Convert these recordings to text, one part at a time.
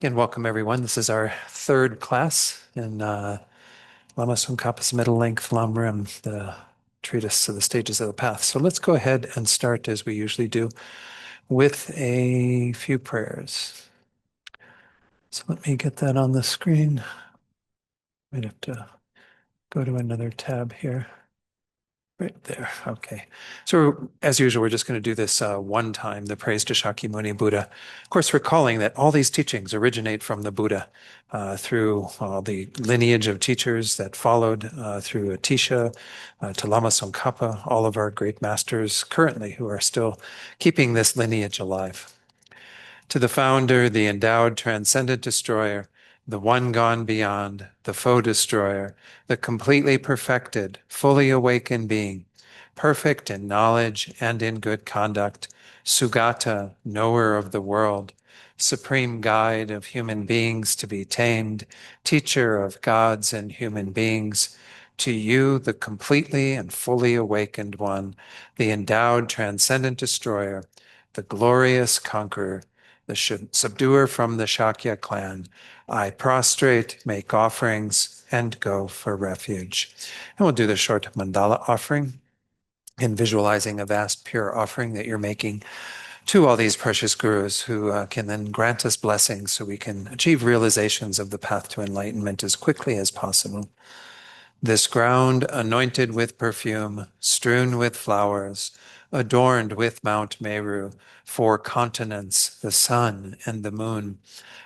Again, welcome everyone. This is our third class in Lama Tsongkhapa's middle length Lamrim, the treatise of the stages of the path. So let's go ahead and start as we usually do with a few prayers. So let me get that on the screen. Might have to go to another tab here. Right there. Okay. So as usual, we're just going to do this one time, the praise to Shakyamuni Buddha. Of course, recalling that all these teachings originate from the Buddha through the lineage of teachers that followed through Atisha to Lama Tsongkhapa, all of our great masters currently who are still keeping this lineage alive. To the founder, the endowed transcendent destroyer, the one gone beyond, the foe destroyer, the completely perfected, fully awakened being, perfect in knowledge and in good conduct, Sugata, knower of the world, supreme guide of human beings to be tamed, teacher of gods and human beings, to you, the completely and fully awakened one, the endowed transcendent destroyer, the glorious conqueror, the subduer from the Shakya clan, I prostrate, make offerings, and go for refuge. And we'll do the short mandala offering in visualizing a vast pure offering that you're making to all these precious gurus who can then grant us blessings so we can achieve realizations of the path to enlightenment as quickly as possible. This ground anointed with perfume, strewn with flowers, adorned with Mount Meru, four continents, the sun and the moon.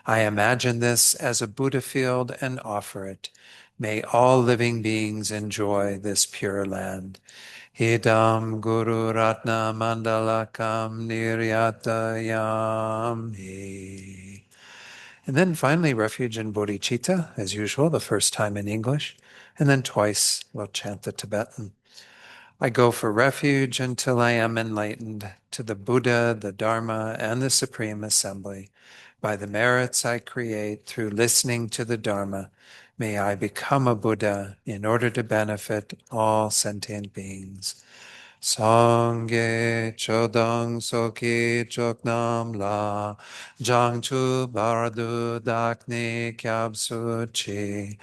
I imagine this as a Buddha field and offer it. May all living beings enjoy this pure land. Hidam Guru Ratna Mandalakam Niryatayami. And then finally, refuge in bodhicitta, as usual, the first time in English. And then twice we'll chant the Tibetan. I go for refuge until I am enlightened to the Buddha, the Dharma, and the Supreme Assembly. By the merits I create through listening to the Dharma, may I become a Buddha in order to benefit all sentient beings. Sangye chodang soki choknam la jangchu bardu dakni kyab suchi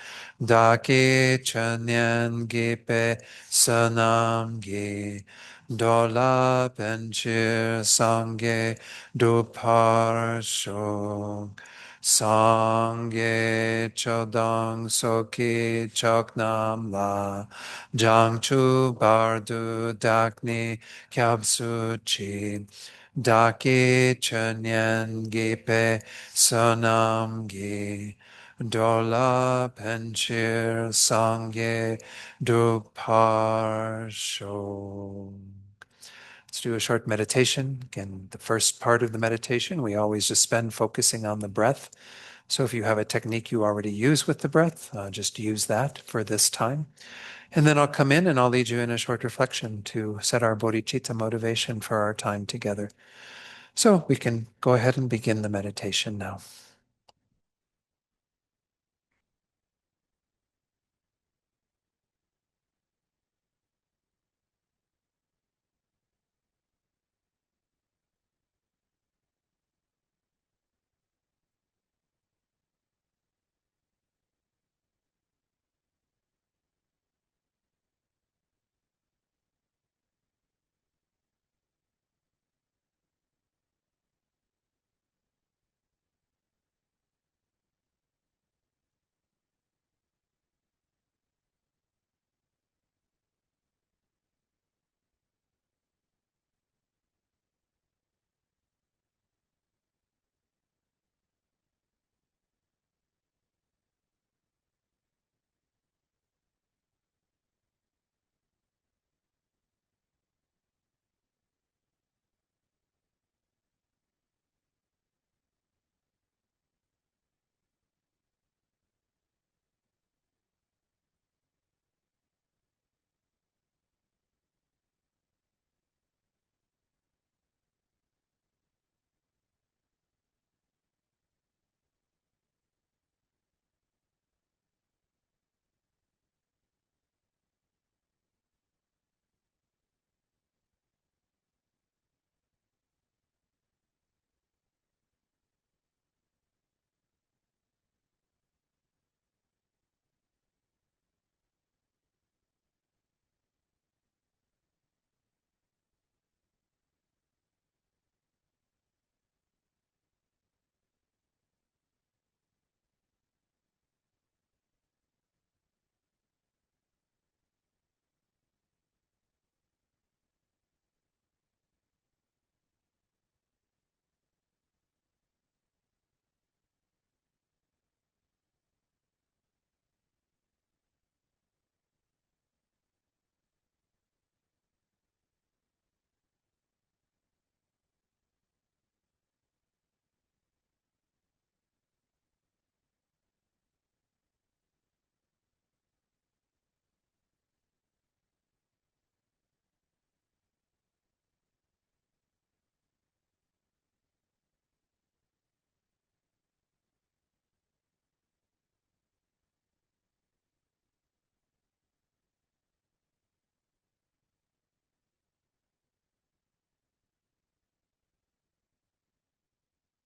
daki chanyan gipe sanam gi dola penchir sangye dupar shok Sangye chodang soki choknam la Jangchu bardu dakni kyabsu chi daki chanyan gipe sonam gi dola penchir sangye duparsho. Let's do a short meditation. Again, the first part of the meditation, we always just spend focusing on the breath. So if you have a technique you already use with the breath, just use that for this time. And then I'll come in and I'll lead you in a short reflection to set our bodhicitta motivation for our time together. So we can go ahead and begin the meditation now.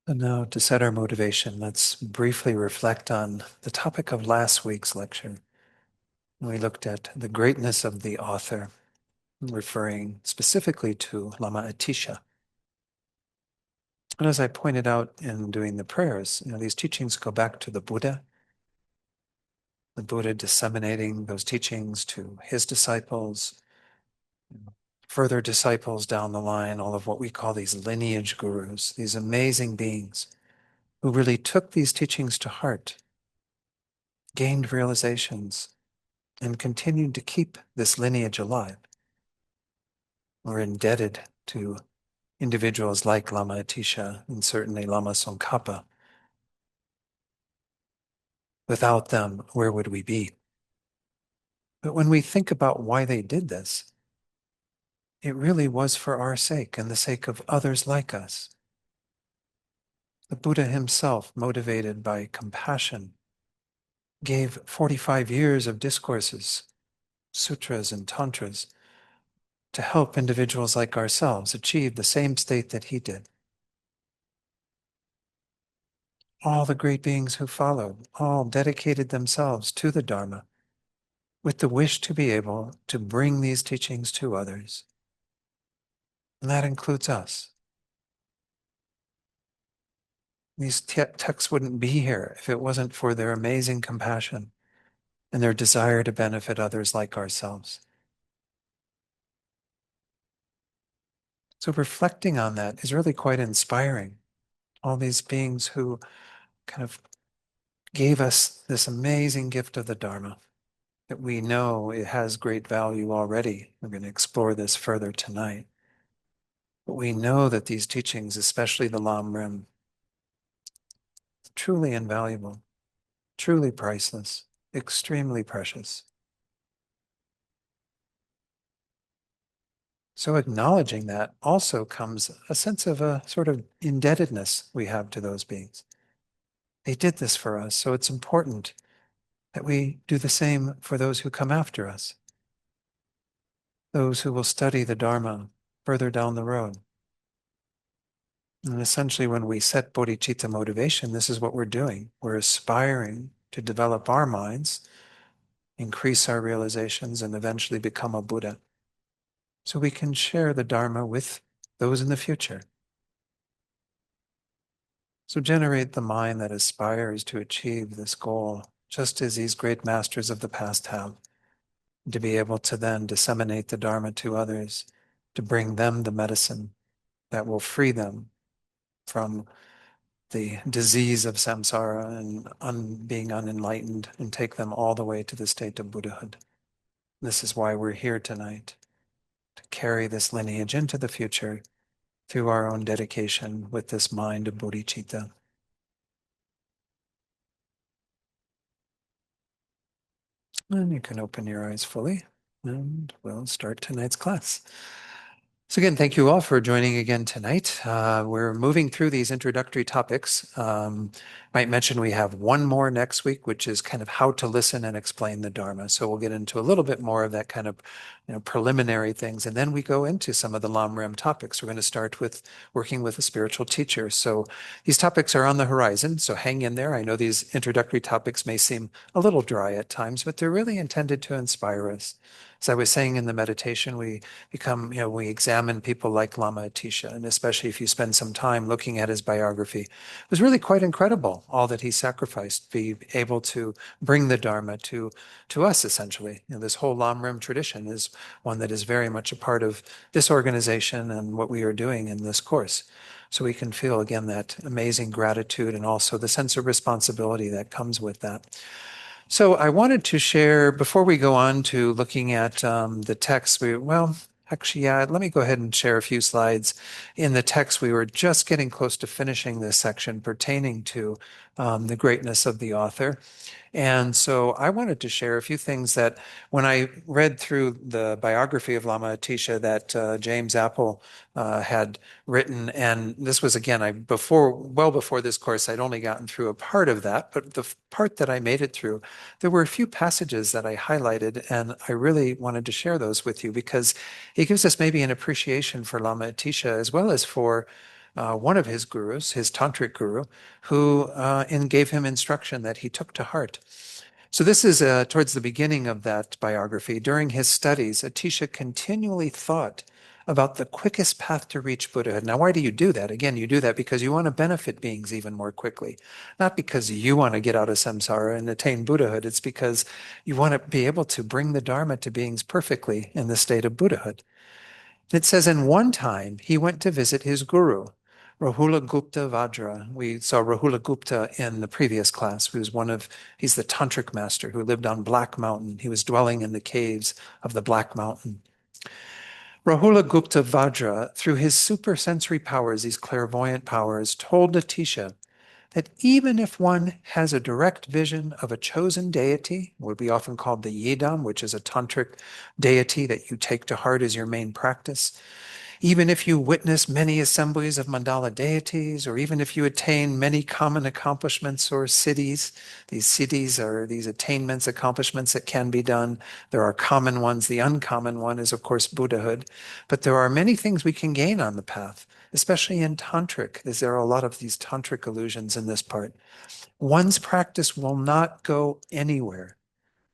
And now, to set our motivation, let's briefly reflect on the topic of last week's lecture. We looked at the greatness of the author, referring specifically to Lama Atisha. And as I pointed out in doing the prayers, these teachings go back to the Buddha disseminating those teachings to his disciples, further disciples down the line, all of what we call these lineage gurus, these amazing beings who really took these teachings to heart, gained realizations, and continued to keep this lineage alive. We're indebted to individuals like Lama Atisha and certainly Lama Tsongkhapa. Without them, where would we be? But when we think about why they did this, it really was for our sake and the sake of others like us. The Buddha himself, motivated by compassion, gave 45 years of discourses, sutras and tantras, to help individuals like ourselves achieve the same state that he did. All the great beings who followed, all dedicated themselves to the Dharma with the wish to be able to bring these teachings to others. And that includes us. These texts wouldn't be here if it wasn't for their amazing compassion and their desire to benefit others like ourselves. So reflecting on that is really quite inspiring. All these beings who kind of gave us this amazing gift of the Dharma that we know it has great value already. We're going to explore this further tonight. But we know that these teachings, especially the Lamrim, truly invaluable, truly priceless, extremely precious. So acknowledging that also comes a sense of a sort of indebtedness we have to those beings. They did this for us, so it's important that we do the same for those who come after us, those who will study the Dharma further down the road. And essentially, when we set bodhicitta motivation, this is what we're doing. We're aspiring to develop our minds, increase our realizations, and eventually become a Buddha, so we can share the Dharma with those in the future. So generate the mind that aspires to achieve this goal, just as these great masters of the past have, to be able to then disseminate the Dharma to others, to bring them the medicine that will free them from the disease of samsara and being unenlightened, and take them all the way to the state of Buddhahood. This is why we're here tonight, to carry this lineage into the future through our own dedication with this mind of bodhicitta. And you can open your eyes fully, and we'll start tonight's class. So again, thank you all for joining again tonight. We're moving through these introductory topics. Might mention we have one more next week, which is kind of how to listen and explain the Dharma. So we'll get into a little bit more of that kind of preliminary things. And then we go into some of the Lamrim topics. We're going to start with working with a spiritual teacher. So these topics are on the horizon, so hang in there. I know these introductory topics may seem a little dry at times, but they're really intended to inspire us. As I was saying in the meditation, we examine people like Lama Atisha, and especially if you spend some time looking at his biography, it was really quite incredible, all that he sacrificed, be able to bring the Dharma to us, essentially. This whole Lamrim tradition is one that is very much a part of this organization and what we are doing in this course. So we can feel, again, that amazing gratitude and also the sense of responsibility that comes with that. So I wanted to share, before we go on to looking at the text, let me go ahead and share a few slides. In the text, we were just getting close to finishing this section pertaining to the greatness of the author. And so I wanted to share a few things that when I read through the biography of Lama Atisha that James Apple had written, and this was again, well before this course, I'd only gotten through a part of that, but the part that I made it through, there were a few passages that I highlighted, and I really wanted to share those with you because it gives us maybe an appreciation for Lama Atisha as well as for one of his gurus, his tantric guru, who gave him instruction that he took to heart. So this is towards the beginning of that biography. During his studies, Atisha continually thought about the quickest path to reach Buddhahood. Now, why do you do that? Again, you do that because you want to benefit beings even more quickly, not because you want to get out of samsara and attain Buddhahood. It's because you want to be able to bring the Dharma to beings perfectly in the state of Buddhahood. It says, in one time, he went to visit his guru, Rahula Gupta Vajra. We saw Rahula Gupta in the previous class. He's the tantric master who lived on Black Mountain. He was dwelling in the caves of the Black Mountain. Rahula Gupta Vajra, through his supersensory powers, these clairvoyant powers, told Atisha that even if one has a direct vision of a chosen deity, what we often call the yidam, which is a tantric deity that you take to heart as your main practice, even if you witness many assemblies of mandala deities, or even if you attain many common accomplishments or siddhis, these siddhis are these attainments, accomplishments that can be done. There are common ones. The uncommon one is, of course, Buddhahood. But there are many things we can gain on the path, especially in tantric. There are a lot of these tantric illusions in this part. One's practice will not go anywhere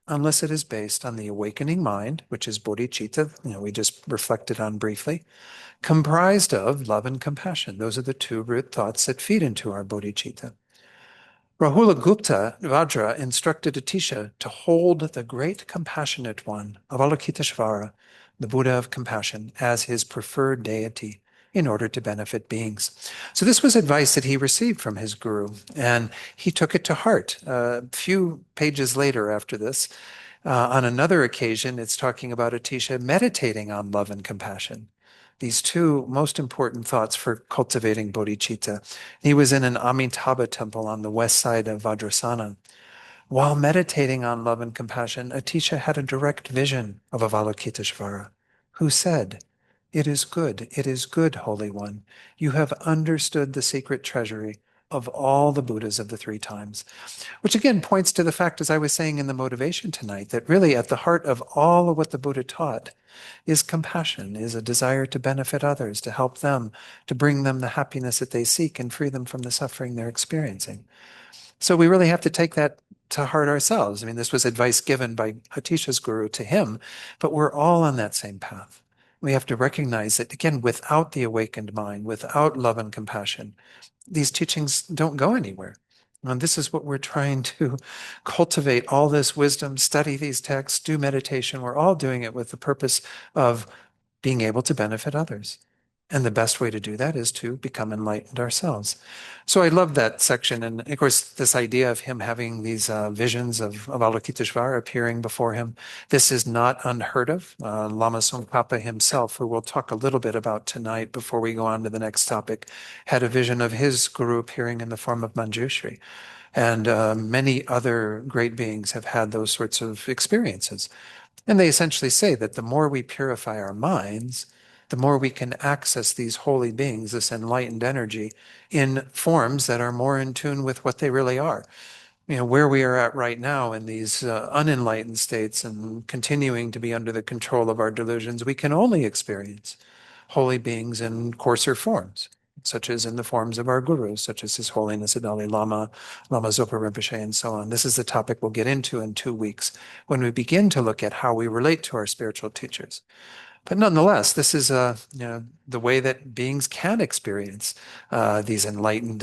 unless it is based on the awakening mind, which is bodhicitta, we just reflected on briefly, comprised of love and compassion. Those are the two root thoughts that feed into our bodhicitta. Rahula Gupta Vajra instructed Atisha to hold the great compassionate one, Avalokiteshvara, the Buddha of compassion, as his preferred deity in order to benefit beings. So this was advice that he received from his guru, and he took it to heart. A few pages later after this, on another occasion, it's talking about Atisha meditating on love and compassion. These two most important thoughts for cultivating bodhicitta. He was in an Amitabha temple on the west side of Vajrasana. While meditating on love and compassion, Atisha had a direct vision of Avalokiteshvara, who said, it is good, Holy One. You have understood the secret treasury of all the Buddhas of the three times. Which again points to the fact, as I was saying in the motivation tonight, that really at the heart of all of what the Buddha taught is compassion, is a desire to benefit others, to help them, to bring them the happiness that they seek and free them from the suffering they're experiencing. So we really have to take that to heart ourselves. I mean, this was advice given by Atisha's guru to him, but we're all on that same path. We have to recognize that, again, without the awakened mind, without love and compassion, these teachings don't go anywhere. And this is what we're trying to cultivate, all this wisdom, study these texts, do meditation. We're all doing it with the purpose of being able to benefit others. And the best way to do that is to become enlightened ourselves. So I love that section. And of course, this idea of him having these visions of Avalokiteshvara appearing before him, this is not unheard of. Lama Tsongkhapa himself, who we'll talk a little bit about tonight before we go on to the next topic, had a vision of his guru appearing in the form of Manjushri. And many other great beings have had those sorts of experiences. And they essentially say that the more we purify our minds, the more we can access these holy beings, this enlightened energy, in forms that are more in tune with what they really are. Where we are at right now in these unenlightened states and continuing to be under the control of our delusions, we can only experience holy beings in coarser forms, such as in the forms of our gurus, such as His Holiness the Dalai Lama, Lama Zopa Rinpoche, and so on. This is the topic we'll get into in 2 weeks when we begin to look at how we relate to our spiritual teachers. But nonetheless, this is the way that beings can experience these enlightened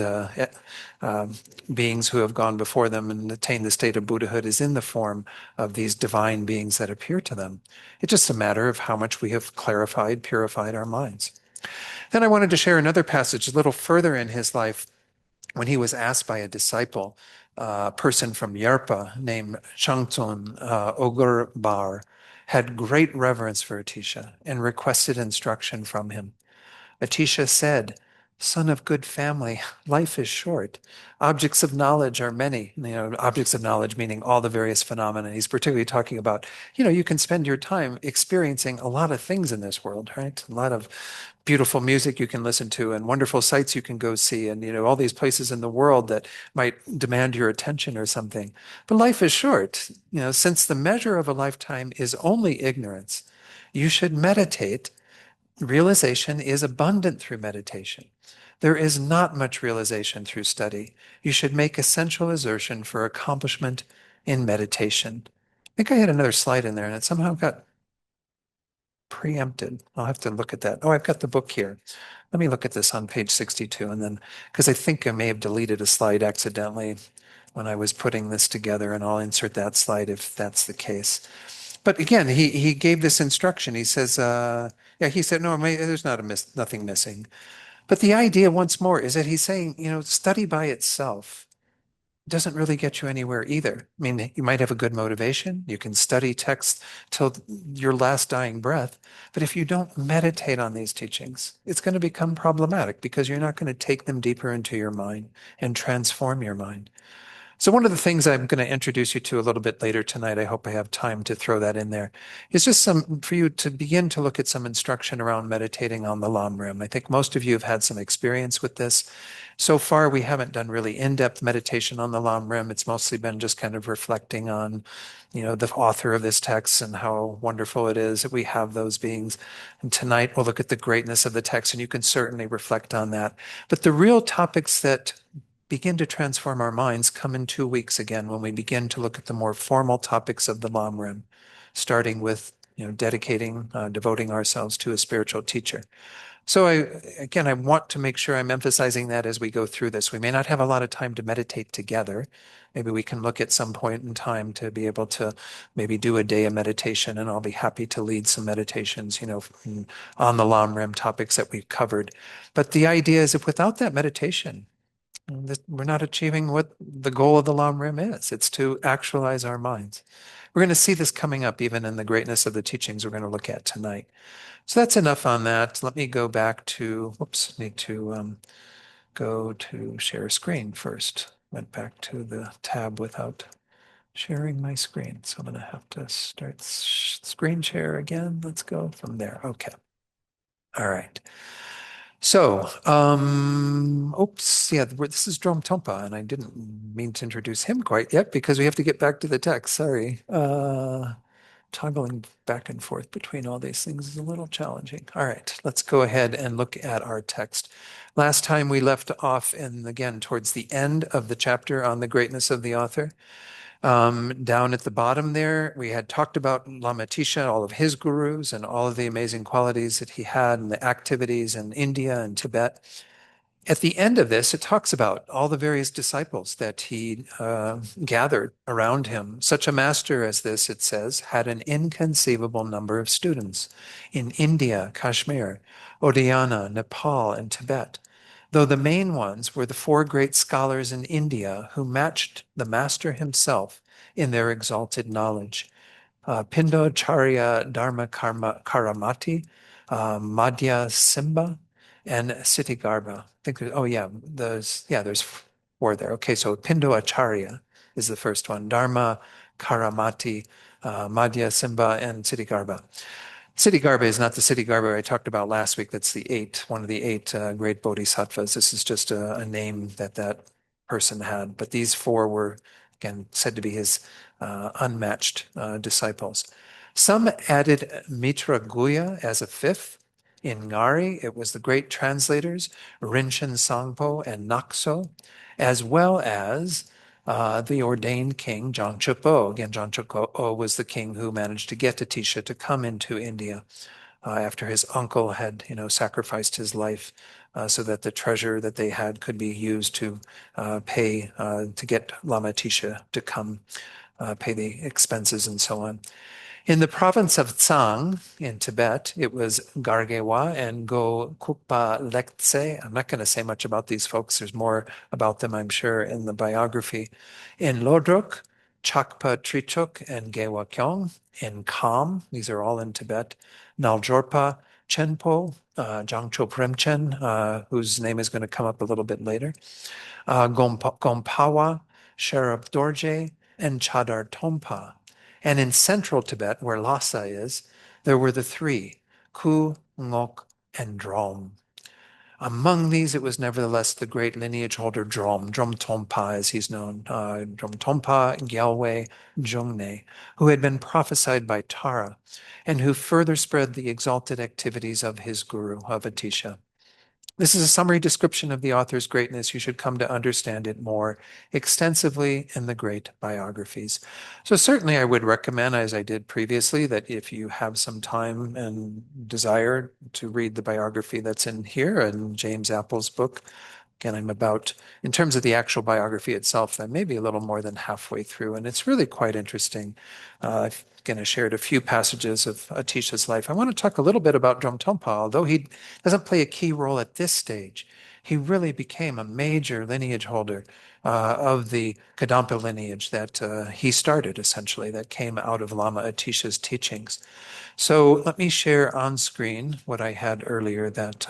beings who have gone before them and attained the state of Buddhahood is in the form of these divine beings that appear to them. It's just a matter of how much we have clarified, purified our minds. Then I wanted to share another passage a little further in his life when he was asked by a disciple, a person from Yarpa named Changtun Ogur Bar, had great reverence for Atisha and requested instruction from him. Atisha said, "Son of good family, life is short. Objects of knowledge are many." Objects of knowledge meaning all the various phenomena. He's particularly talking about, you can spend your time experiencing a lot of things in this world, right? A lot of beautiful music you can listen to and wonderful sights you can go see and, all these places in the world that might demand your attention or something. But life is short. Since the measure of a lifetime is only ignorance, you should meditate. Realization is abundant through meditation. There is not much realization through study. You should make essential exertion for accomplishment in meditation. I think I had another slide in there and it somehow got preempted. I'll have to look at that. Oh, I've got the book here. Let me look at this on page 62 and then, because I think I may have deleted a slide accidentally when I was putting this together, and I'll insert that slide if that's the case. But again, he gave this instruction. He says, yeah, he said, no, there's nothing missing. But the idea, once more, is that he's saying, study by itself doesn't really get you anywhere either. I mean, you might have a good motivation. You can study text till your last dying breath. But if you don't meditate on these teachings, it's going to become problematic because you're not going to take them deeper into your mind and transform your mind. So one of the things I'm going to introduce you to a little bit later tonight, I hope I have time to throw that in there, is just for you to begin to look at some instruction around meditating on the Lamrim. I think most of you have had some experience with this. So far, we haven't done really in-depth meditation on the Lamrim. It's mostly been just kind of reflecting on, the author of this text and how wonderful it is that we have those beings. And tonight we'll look at the greatness of the text, and you can certainly reflect on that. But the real topics that begin to transform our minds come in 2 weeks again when we begin to look at the more formal topics of the Lamrim, starting with devoting ourselves to a spiritual teacher. So I want to make sure I'm emphasizing that as we go through this. We may not have a lot of time to meditate together. Maybe we can look at some point in time to be able to maybe do a day of meditation, and I'll be happy to lead some meditations, on the Lamrim topics that we've covered. But the idea is, if without that meditation, we're not achieving what the goal of the Lamrim is. It's to actualize our minds. We're going to see this coming up even in the greatness of the teachings we're going to look at tonight. So that's enough on that. Let me go back to, need to go to share screen first. Went back to the tab without sharing my screen. So I'm going to have to start screen share again. Let's go from there. Okay. All right. So, yeah, this is Dromtompa, and I didn't mean to introduce him quite yet because we have to get back to the text. Sorry. Toggling back and forth between all these things is a little challenging. All right, let's go ahead and look at our text. Last time we left off, and again, towards the end of the chapter on the greatness of the author. Down at the bottom there, we had talked about Lama Tisha, all of his gurus, and all of the amazing qualities that he had and the activities in India and Tibet. At the end of this, it talks about all the various disciples that he gathered around him. Such a master as this, it says, had an inconceivable number of students in India, Kashmir, Odayana, Nepal, and Tibet, though the main ones were the 4 great scholars in India who matched the master himself in their exalted knowledge. Pindocharya Dharma Karamati, Madhya Simba, and Siddhigarbha. I think, there's 4 there. Okay, so Pindocharya is the first one. Dharma Karamati, Madhya Simba, and Siddhigarbha. Siddhigarbha is not the Siddhigarbha I talked about last week. That's one of the 8 great bodhisattvas. This is just a name that person had. But these 4 were, again, said to be his unmatched disciples. Some added Mitra Guya as a 5th. In Ngari, it was the great translators, Rinchen Sangpo and Nakso, as well as the ordained king, Tsongkhapa. Again, Tsongkhapa was the king who managed to get Atisha to come into India after his uncle had, sacrificed his life so that the treasure that they had could be used to pay to get Lama Atisha to come pay the expenses and so on. In the province of Tsang in Tibet, it was Gargewa and Go Kukpa Lektse. I'm not going to say much about these folks. There's more about them, I'm sure, in the biography. In Lodruk, Chakpa Trichuk and Gewa Kyong. In Kham, these are all in Tibet. Naljorpa Chenpo, Jangcho Premchen, whose name is going to come up a little bit later. Gompawa, Sherab Dorje, and Chadar Tompa. And in central Tibet, where Lhasa is, there were the 3, Ku, Ngok, and Drom. Among these, it was nevertheless the great lineage holder Dromtompa, as he's known, Dromtompa Gyalwe Jungne, who had been prophesied by Tara, and who further spread the exalted activities of his guru, of Atisha. This is a summary description of the author's greatness. You should come to understand it more extensively in the great biographies. So certainly I would recommend, as I did previously, that if you have some time and desire to read the biography that's in here and James Apple's book. Again, I'm about, in terms of the actual biography itself, I'm maybe a little more than halfway through, and it's really quite interesting. Again, I shared a few passages of Atisha's life. I want to talk a little bit about Dromtonpa, although he doesn't play a key role at this stage. He really became a major lineage holder of the Kadampa lineage that he started, essentially, that came out of Lama Atisha's teachings. So let me share on screen what I had earlier, that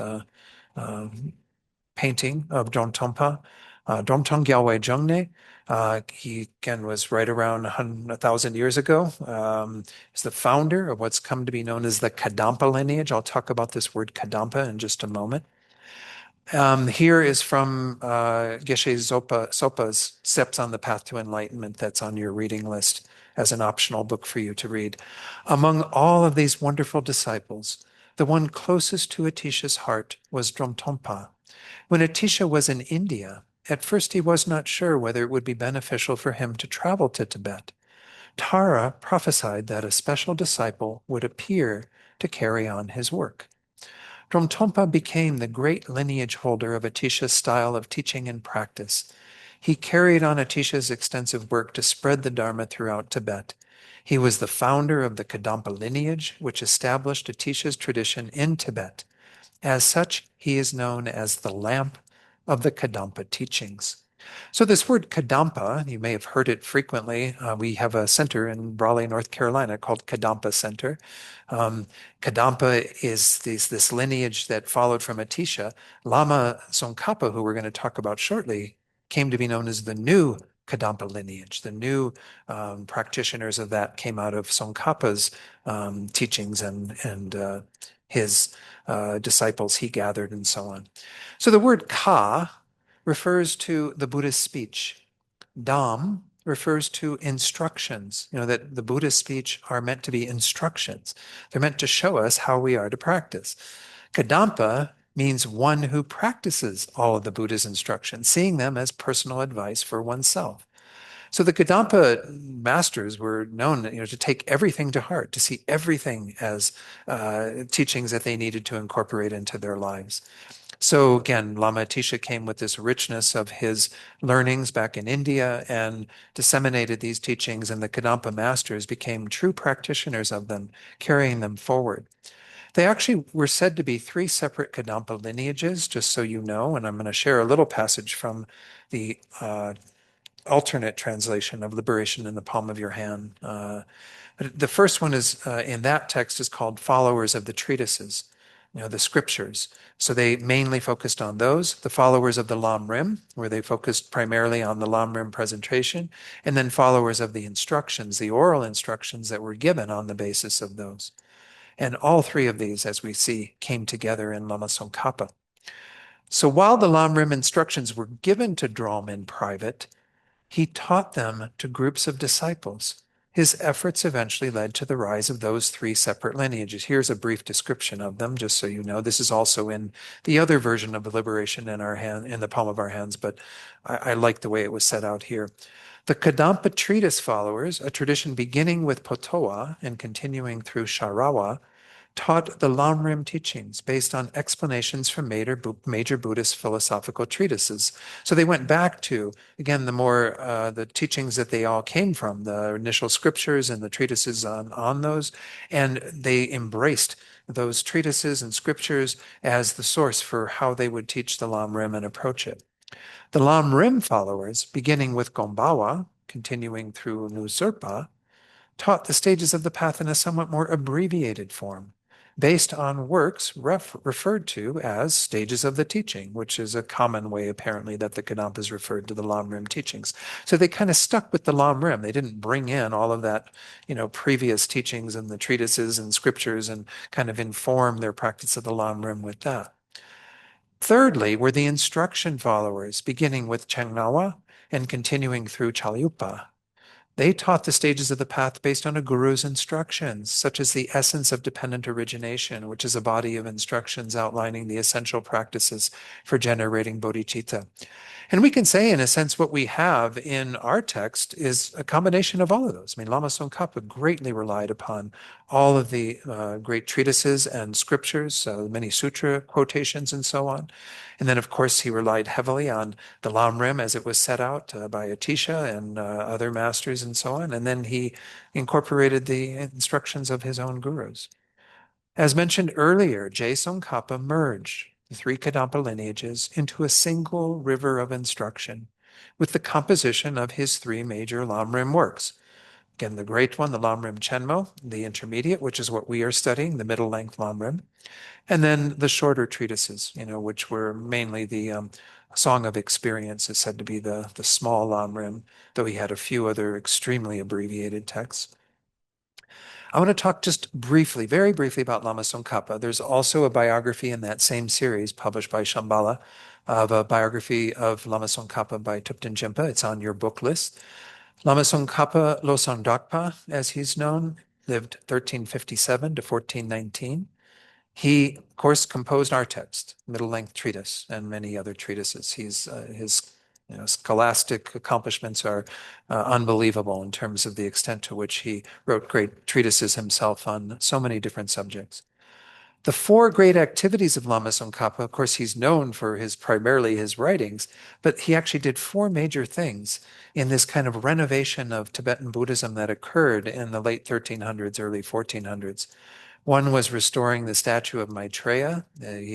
painting of Dromtonpa, Dromtong Gyalwai Jungne. He again was right around 1,000 years ago. He's the founder of what's come to be known as the Kadampa lineage. I'll talk about this word Kadampa in just a moment. Here is from Geshe Sopa's Steps on the Path to Enlightenment, that's on your reading list as an optional book for you to read. Among all of these wonderful disciples, the one closest to Atisha's heart was Dromtonpa. When Atisha was in India, at first he was not sure whether it would be beneficial for him to travel to Tibet. Tara prophesied that a special disciple would appear to carry on his work. Dromtonpa became the great lineage holder of Atisha's style of teaching and practice. He carried on Atisha's extensive work to spread the Dharma throughout Tibet. He was the founder of the Kadampa lineage, which established Atisha's tradition in Tibet. As such, he is known as the lamp of the Kadampa teachings. So this word Kadampa, you may have heard it frequently. We have a center in Raleigh, North Carolina called Kadampa Center. Kadampa is this lineage that followed from Atisha. Lama Tsongkhapa, who we're going to talk about shortly, came to be known as the new Kadampa lineage. The new practitioners of that came out of Tsongkhapa's teachings and his disciples he gathered and so on. So the word Ka refers to the Buddhist speech. Dham refers to instructions, that the Buddhist speech are meant to be instructions. They're meant to show us how we are to practice. Kadampa means one who practices all of the Buddha's instructions, seeing them as personal advice for oneself. So the Kadampa masters were known, to take everything to heart, to see everything as teachings that they needed to incorporate into their lives. So again, Lama Atisha came with this richness of his learnings back in India and disseminated these teachings, and the Kadampa masters became true practitioners of them, carrying them forward. They actually were said to be three separate Kadampa lineages, just so you know, and I'm going to share a little passage from the alternate translation of Liberation in the Palm of Your Hand. The first one is in that text is called Followers of the Treatises, the scriptures. So they mainly focused on those. The followers of the Lamrim, where they focused primarily on the Lamrim presentation, and then followers of the instructions, the oral instructions that were given on the basis of those. And all three of these, as we see, came together in Lama Tsongkhapa. So while the Lamrim instructions were given to Drom in private, he taught them to groups of disciples. His efforts eventually led to the rise of those three separate lineages. Here's a brief description of them, just so you know. This is also in the other version of the Liberation in our hand, in the palm of our hands, but I like the way it was set out here. The Kadampa treatise followers, a tradition beginning with Potoa and continuing through Sharawa, taught the Lamrim teachings based on explanations from major Buddhist philosophical treatises. So they went back to, again, the teachings that they all came from, the initial scriptures and the treatises on those, and they embraced those treatises and scriptures as the source for how they would teach the Lamrim and approach it. The Lamrim followers, beginning with Gombawa, continuing through Nuserpa, taught the stages of the path in a somewhat more abbreviated form, based on works referred to as stages of the teaching, which is a common way, apparently, that the Kadampas referred to the Lamrim teachings. So they kind of stuck with the Lamrim. They didn't bring in all of that, previous teachings and the treatises and scriptures and kind of inform their practice of the Lamrim with that. Thirdly, were the instruction followers, beginning with Chengnawa and continuing through Chalyupa. They taught the stages of the path based on a guru's instructions, such as the essence of dependent origination, which is a body of instructions outlining the essential practices for generating bodhicitta. And we can say, in a sense, what we have in our text is a combination of all of those. I mean, Lama Tsongkhapa greatly relied upon all of the great treatises and scriptures, many sutra quotations and so on. And then, of course, he relied heavily on the Lamrim as it was set out by Atisha and other masters and so on. And then he incorporated the instructions of his own gurus. As mentioned earlier, Tsongkhapa merged the three Kadampa lineages into a single river of instruction with the composition of his three major Lamrim works. Again, the great one, the Lamrim Chenmo, the intermediate, which is what we are studying, the middle-length Lamrim, and then the shorter treatises, which were mainly the Song of Experience is said to be the small Lamrim, though he had a few other extremely abbreviated texts. I want to talk just briefly, very briefly about Lama Tsongkhapa. There's also a biography in that same series published by Shambhala of a biography of Lama Tsongkhapa by Thupten Jinpa. It's on your book list. Lama Tsongkhapa Losang Dakpa, as he's known, lived 1357 to 1419. He, of course, composed our text, middle-length treatise, and many other treatises. His scholastic accomplishments are unbelievable in terms of the extent to which he wrote great treatises himself on so many different subjects. The four great activities of Lama Tsongkhapa, of course, he's known for primarily his writings, but he actually did four major things in this kind of renovation of Tibetan Buddhism that occurred in the late 1300s, early 1400s. One was restoring the statue of Maitreya.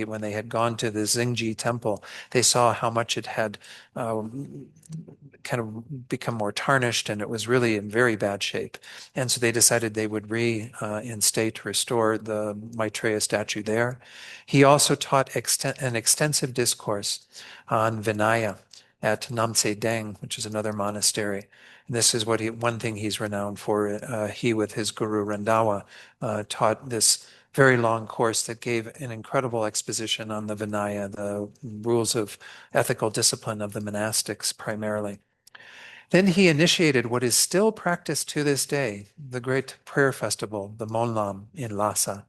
When they had gone to the Xingji temple, they saw how much it had kind of become more tarnished, and it was really in very bad shape. And so they decided they would reinstate, restore the Maitreya statue there. He also taught an extensive discourse on Vinaya at Namtse Deng, which is another monastery. And this is one thing he's renowned for. He, with his guru Randawa, taught this very long course that gave an incredible exposition on the Vinaya, the rules of ethical discipline of the monastics primarily. Then he initiated what is still practiced to this day, the great prayer festival, the Monlam in Lhasa,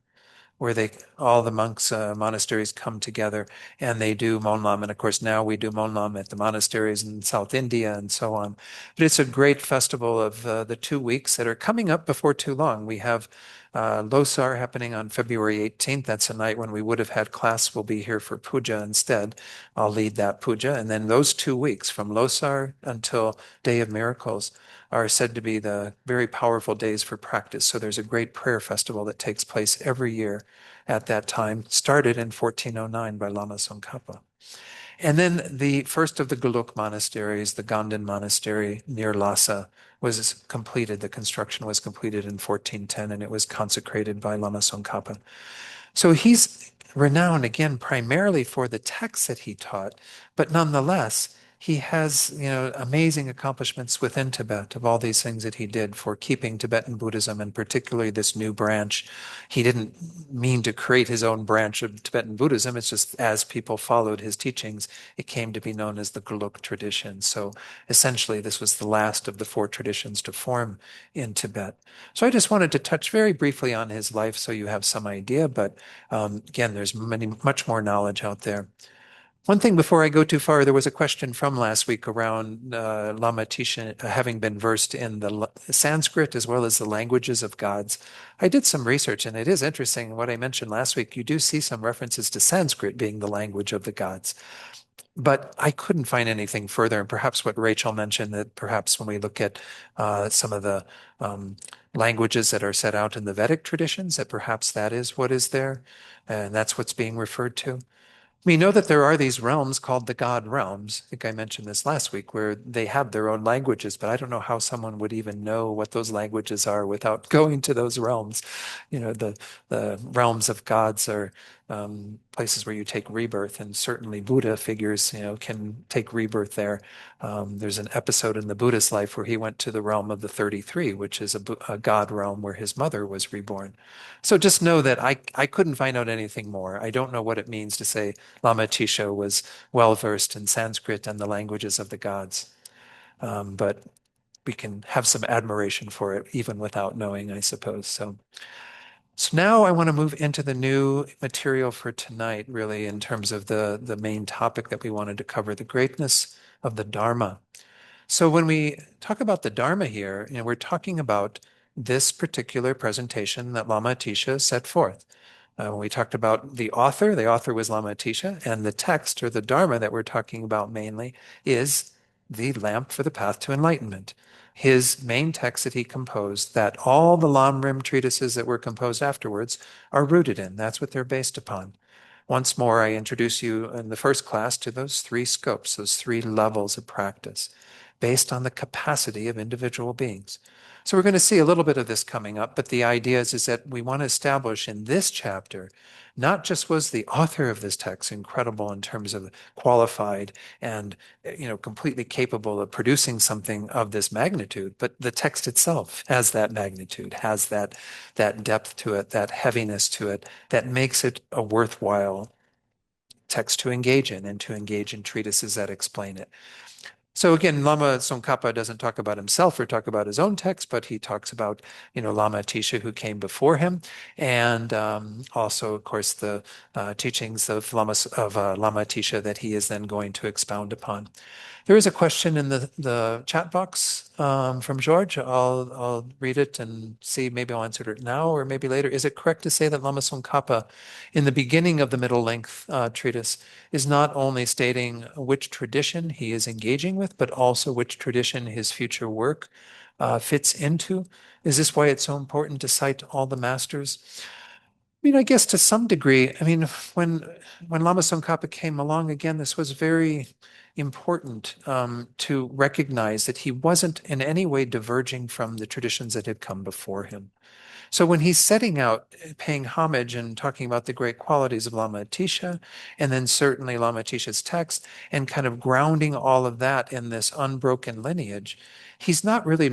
where all the monks, monasteries come together and they do Monlam. And of course, now we do Monlam at the monasteries in South India and so on. But it's a great festival of the 2 weeks that are coming up before too long. We have Losar happening on February 18th. That's a night when we would have had class. We'll be here for puja instead. I'll lead that puja. And then those 2 weeks from Losar until Day of Miracles are said to be the very powerful days for practice. So there's a great prayer festival that takes place every year at that time, started in 1409 by Lama Tsongkhapa. And then the first of the Geluk monasteries, the Ganden monastery near Lhasa, was completed. The construction was completed in 1410, and it was consecrated by Lama Tsongkhapa. So he's renowned, again, primarily for the texts that he taught, but nonetheless, he has, amazing accomplishments within Tibet of all these things that he did for keeping Tibetan Buddhism, and particularly this new branch. He didn't mean to create his own branch of Tibetan Buddhism. It's just as people followed his teachings, it came to be known as the Geluk tradition. So essentially, this was the last of the four traditions to form in Tibet. So I just wanted to touch very briefly on his life so you have some idea, but again, there's much more knowledge out there. One thing before I go too far, there was a question from last week around Lama Tisha having been versed in the Sanskrit as well as the languages of gods. I did some research, and it is interesting what I mentioned last week. You do see some references to Sanskrit being the language of the gods. But I couldn't find anything further, and perhaps what Rachel mentioned, that perhaps when we look at some of the languages that are set out in the Vedic traditions, that perhaps that is what is there, and that's what's being referred to. We know that there are these realms called the God realms. I think I mentioned this last week, where they have their own languages, but I don't know how someone would even know what those languages are without going to those realms. The realms of gods are places where you take rebirth, and certainly Buddha figures, can take rebirth there. There's an episode in the Buddhist life where he went to the realm of the 33, which is a God realm where his mother was reborn. So just know that I couldn't find out anything more. I don't know what it means to say Lama Tisha was well versed in Sanskrit and the languages of the gods. But we can have some admiration for it, even without knowing, I suppose. So now I want to move into the new material for tonight, really, in terms of the main topic that we wanted to cover, the greatness of the Dharma. So when we talk about the Dharma here, we're talking about this particular presentation that Lama Atisha set forth. When we talked about the author was Lama Atisha, and the text, or the Dharma that we're talking about mainly, is the lamp for the path to enlightenment. His main text that he composed, that all the Lamrim treatises that were composed afterwards are rooted in. That's what they're based upon. Once more, I introduce you in the first class to those three scopes, those three levels of practice, based on the capacity of individual beings. So we're going to see a little bit of this coming up, but the idea is that we want to establish in this chapter, not just was the author of this text incredible in terms of qualified and completely capable of producing something of this magnitude, but the text itself has that magnitude, has that depth to it, that heaviness to it, that makes it a worthwhile text to engage in, and to engage in treatises that explain it. So again, Lama Tsongkhapa doesn't talk about himself or talk about his own text, but he talks about, Lama Atisha who came before him, and also, of course, the teachings of Lama Atisha that he is then going to expound upon. There is a question in the chat box from George. I'll read it and see, maybe I'll answer it now or maybe later. Is it correct to say that Lama Tsongkhapa, in the beginning of the middle length treatise, is not only stating which tradition he is engaging with, but also which tradition his future work fits into? Is this why it's so important to cite all the masters? I guess to some degree. When Lama Tsongkhapa came along, again, this was very important to recognize that he wasn't in any way diverging from the traditions that had come before him. So when he's setting out, paying homage and talking about the great qualities of Lama Atisha, and then certainly Lama Atisha's text, and kind of grounding all of that in this unbroken lineage, he's not really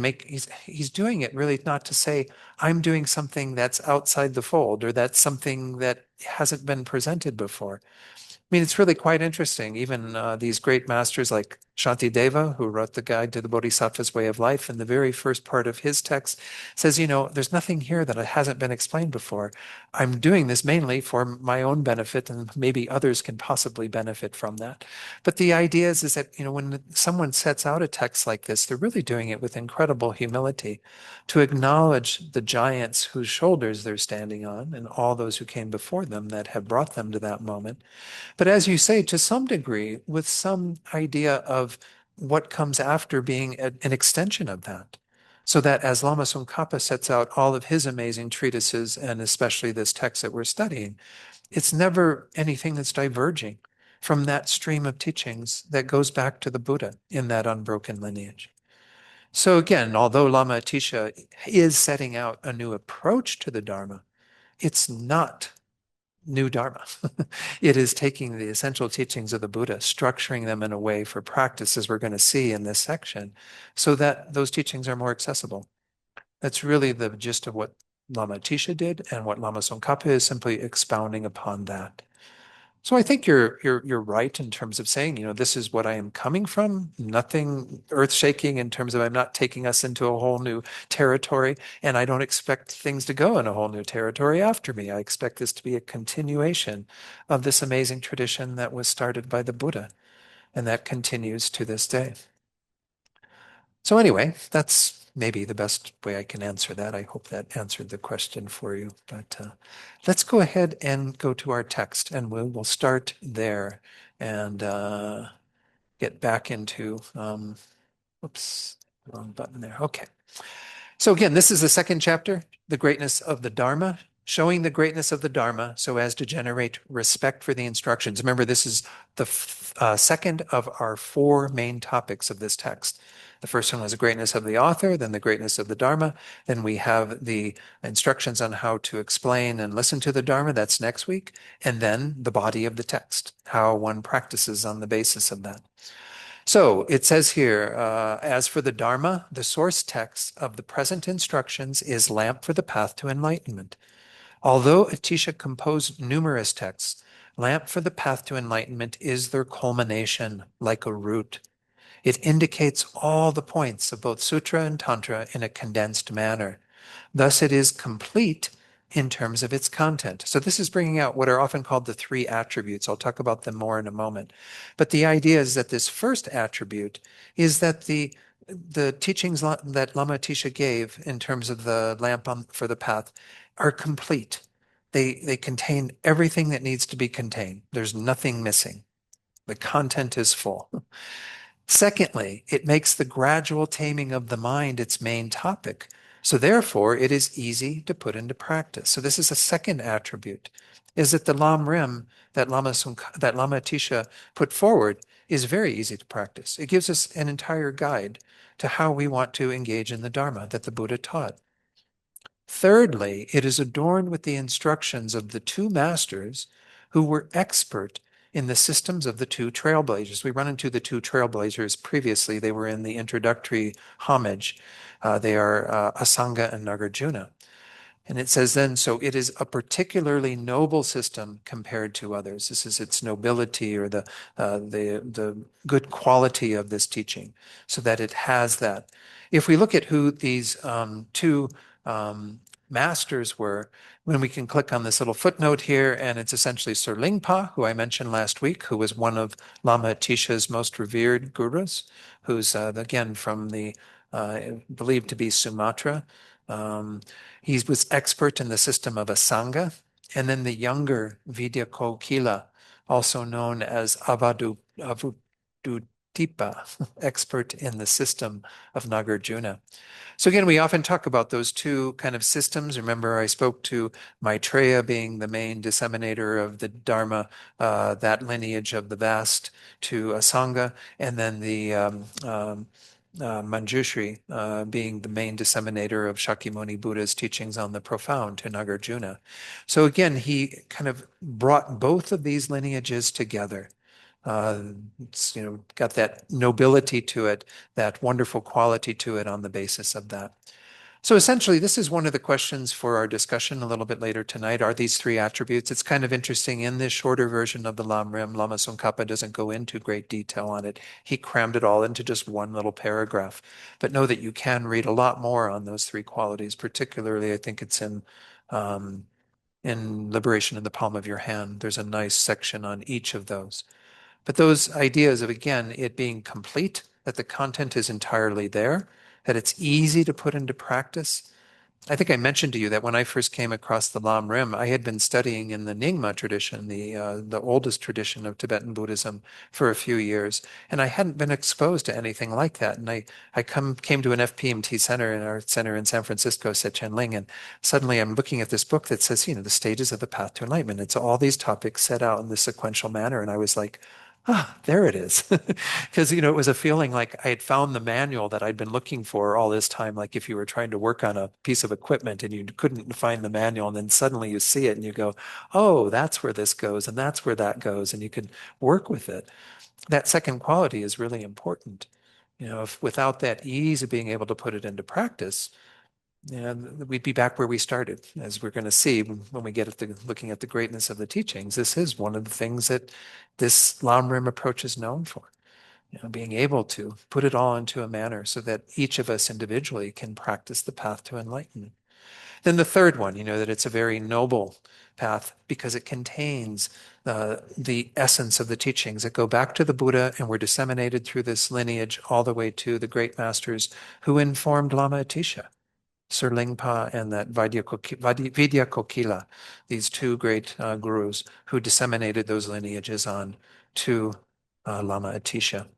he's doing it really not to say, I'm doing something that's outside the fold, or that's something that hasn't been presented before. It's really quite interesting. Even these great masters like Shantideva, who wrote the Guide to the Bodhisattva's Way of Life, in the very first part of his text says, there's nothing here that hasn't been explained before. I'm doing this mainly for my own benefit, and maybe others can possibly benefit from that. But the idea is that, when someone sets out a text like this, they're really doing it with incredible humility, to acknowledge the giants whose shoulders they're standing on, and all those who came before them that have brought them to that moment. But as you say, to some degree, with some idea of what comes after being an extension of that. So that as Lama Tsongkhapa sets out all of his amazing treatises, and especially this text that we're studying, it's never anything that's diverging from that stream of teachings that goes back to the Buddha in that unbroken lineage. So again, although Lama Atisha is setting out a new approach to the Dharma, it's not new Dharma. It is taking the essential teachings of the Buddha, structuring them in a way for practice, as we're going to see in this section, so that those teachings are more accessible. That's really the gist of what Lama Atisha did, and what Lama Tsongkhapa is simply expounding upon that. So I think you're right in terms of saying, this is what I am coming from. Nothing earth-shaking in terms of I'm not taking us into a whole new territory, and I don't expect things to go in a whole new territory after me. I expect this to be a continuation of this amazing tradition that was started by the Buddha, and that continues to this day. So anyway, that's maybe the best way I can answer that. I hope that answered the question for you. But let's go ahead and go to our text, and we'll start there and get back into, whoops, wrong button there. Okay. So again, this is the second chapter, the greatness of the Dharma, showing the greatness of the Dharma so as to generate respect for the instructions. Remember, this is the second of our four main topics of this text. The first one was the greatness of the author, then the greatness of the Dharma. Then we have the instructions on how to explain and listen to the Dharma. That's next week. And then the body of the text, how one practices on the basis of that. So it says here, as for the Dharma, the source text of the present instructions is lamp for the path to enlightenment. Although Atisha composed numerous texts, lamp for the path to enlightenment is their culmination, like a root. It indicates all the points of both sutra and tantra in a condensed manner. Thus, it is complete in terms of its content. So this is bringing out what are often called the three attributes. I'll talk about them more in a moment. But the idea is that this first attribute is that the teachings that Lama Atisha gave in terms of the lamp for the path are complete. They contain everything that needs to be contained. There's nothing missing. The content is full. Secondly, it makes the gradual taming of the mind its main topic. So therefore, it is easy to put into practice. So this is a second attribute, is that the Lamrim that Lama Atisha put forward is very easy to practice. It gives us an entire guide to how we want to engage in the Dharma that the Buddha taught. Thirdly, it is adorned with the instructions of the two masters who were expert in the systems of the two trailblazers. We run into the two trailblazers previously. They were in the introductory homage. They are Asanga and Nagarjuna. And it says then, so it is a particularly noble system compared to others. This is its nobility or the good quality of this teaching, so that it has that. If we look at who these two masters were, when we can click on this little footnote here, and it's essentially Sir Lingpa, who I mentioned last week, who was one of Lama Atisha's most revered gurus, who's again from the believed to be Sumatra. He was expert in the system of Asanga. And then the younger Vidyakokila, also known as Avadutipa, expert in the system of Nagarjuna. So again, we often talk about those two kind of systems. Remember, I spoke to Maitreya being the main disseminator of the Dharma, that lineage of the vast, to Asanga, and then the Manjushri being the main disseminator of Shakyamuni Buddha's teachings on the profound to Nagarjuna. So again, he kind of brought both of these lineages together. It's, got that nobility to it, that wonderful quality to it on the basis of that. So essentially, this is one of the questions for our discussion a little bit later tonight. Are these three attributes? It's kind of interesting. In this shorter version of the Lamrim, Lama Tsongkhapa doesn't go into great detail on it. He crammed it all into just one little paragraph. But know that you can read a lot more on those three qualities. Particularly, I think it's in Liberation in the Palm of Your Hand. There's a nice section on each of those. But those ideas of, again, it being complete, that the content is entirely there, that it's easy to put into practice. I think I mentioned to you that when I first came across the Lamrim, I had been studying in the Nyingma tradition, the oldest tradition of Tibetan Buddhism, for a few years, and I hadn't been exposed to anything like that. And I came to an FPMT center in our center in San Francisco, Sechenling, and suddenly I'm looking at this book that says, the stages of the path to enlightenment. It's all these topics set out in the sequential manner, and I was like, there it is. Because, it was a feeling like I had found the manual that I'd been looking for all this time. Like if you were trying to work on a piece of equipment and you couldn't find the manual, and then suddenly you see it and you go, oh, that's where this goes and that's where that goes. And you could work with it. That second quality is really important. If without that ease of being able to put it into practice, we'd be back where we started. As we're going to see when we get at looking at the greatness of the teachings, this is one of the things that this Lamrim approach is known for. Being able to put it all into a manner so that each of us individually can practice the path to enlightenment. Then the third one, that it's a very noble path because it contains the essence of the teachings that go back to the Buddha and were disseminated through this lineage all the way to the great masters who informed Lama Atisha. Sir Lingpa and that Vidyakokila, these two great gurus who disseminated those lineages on to Lama Atisha.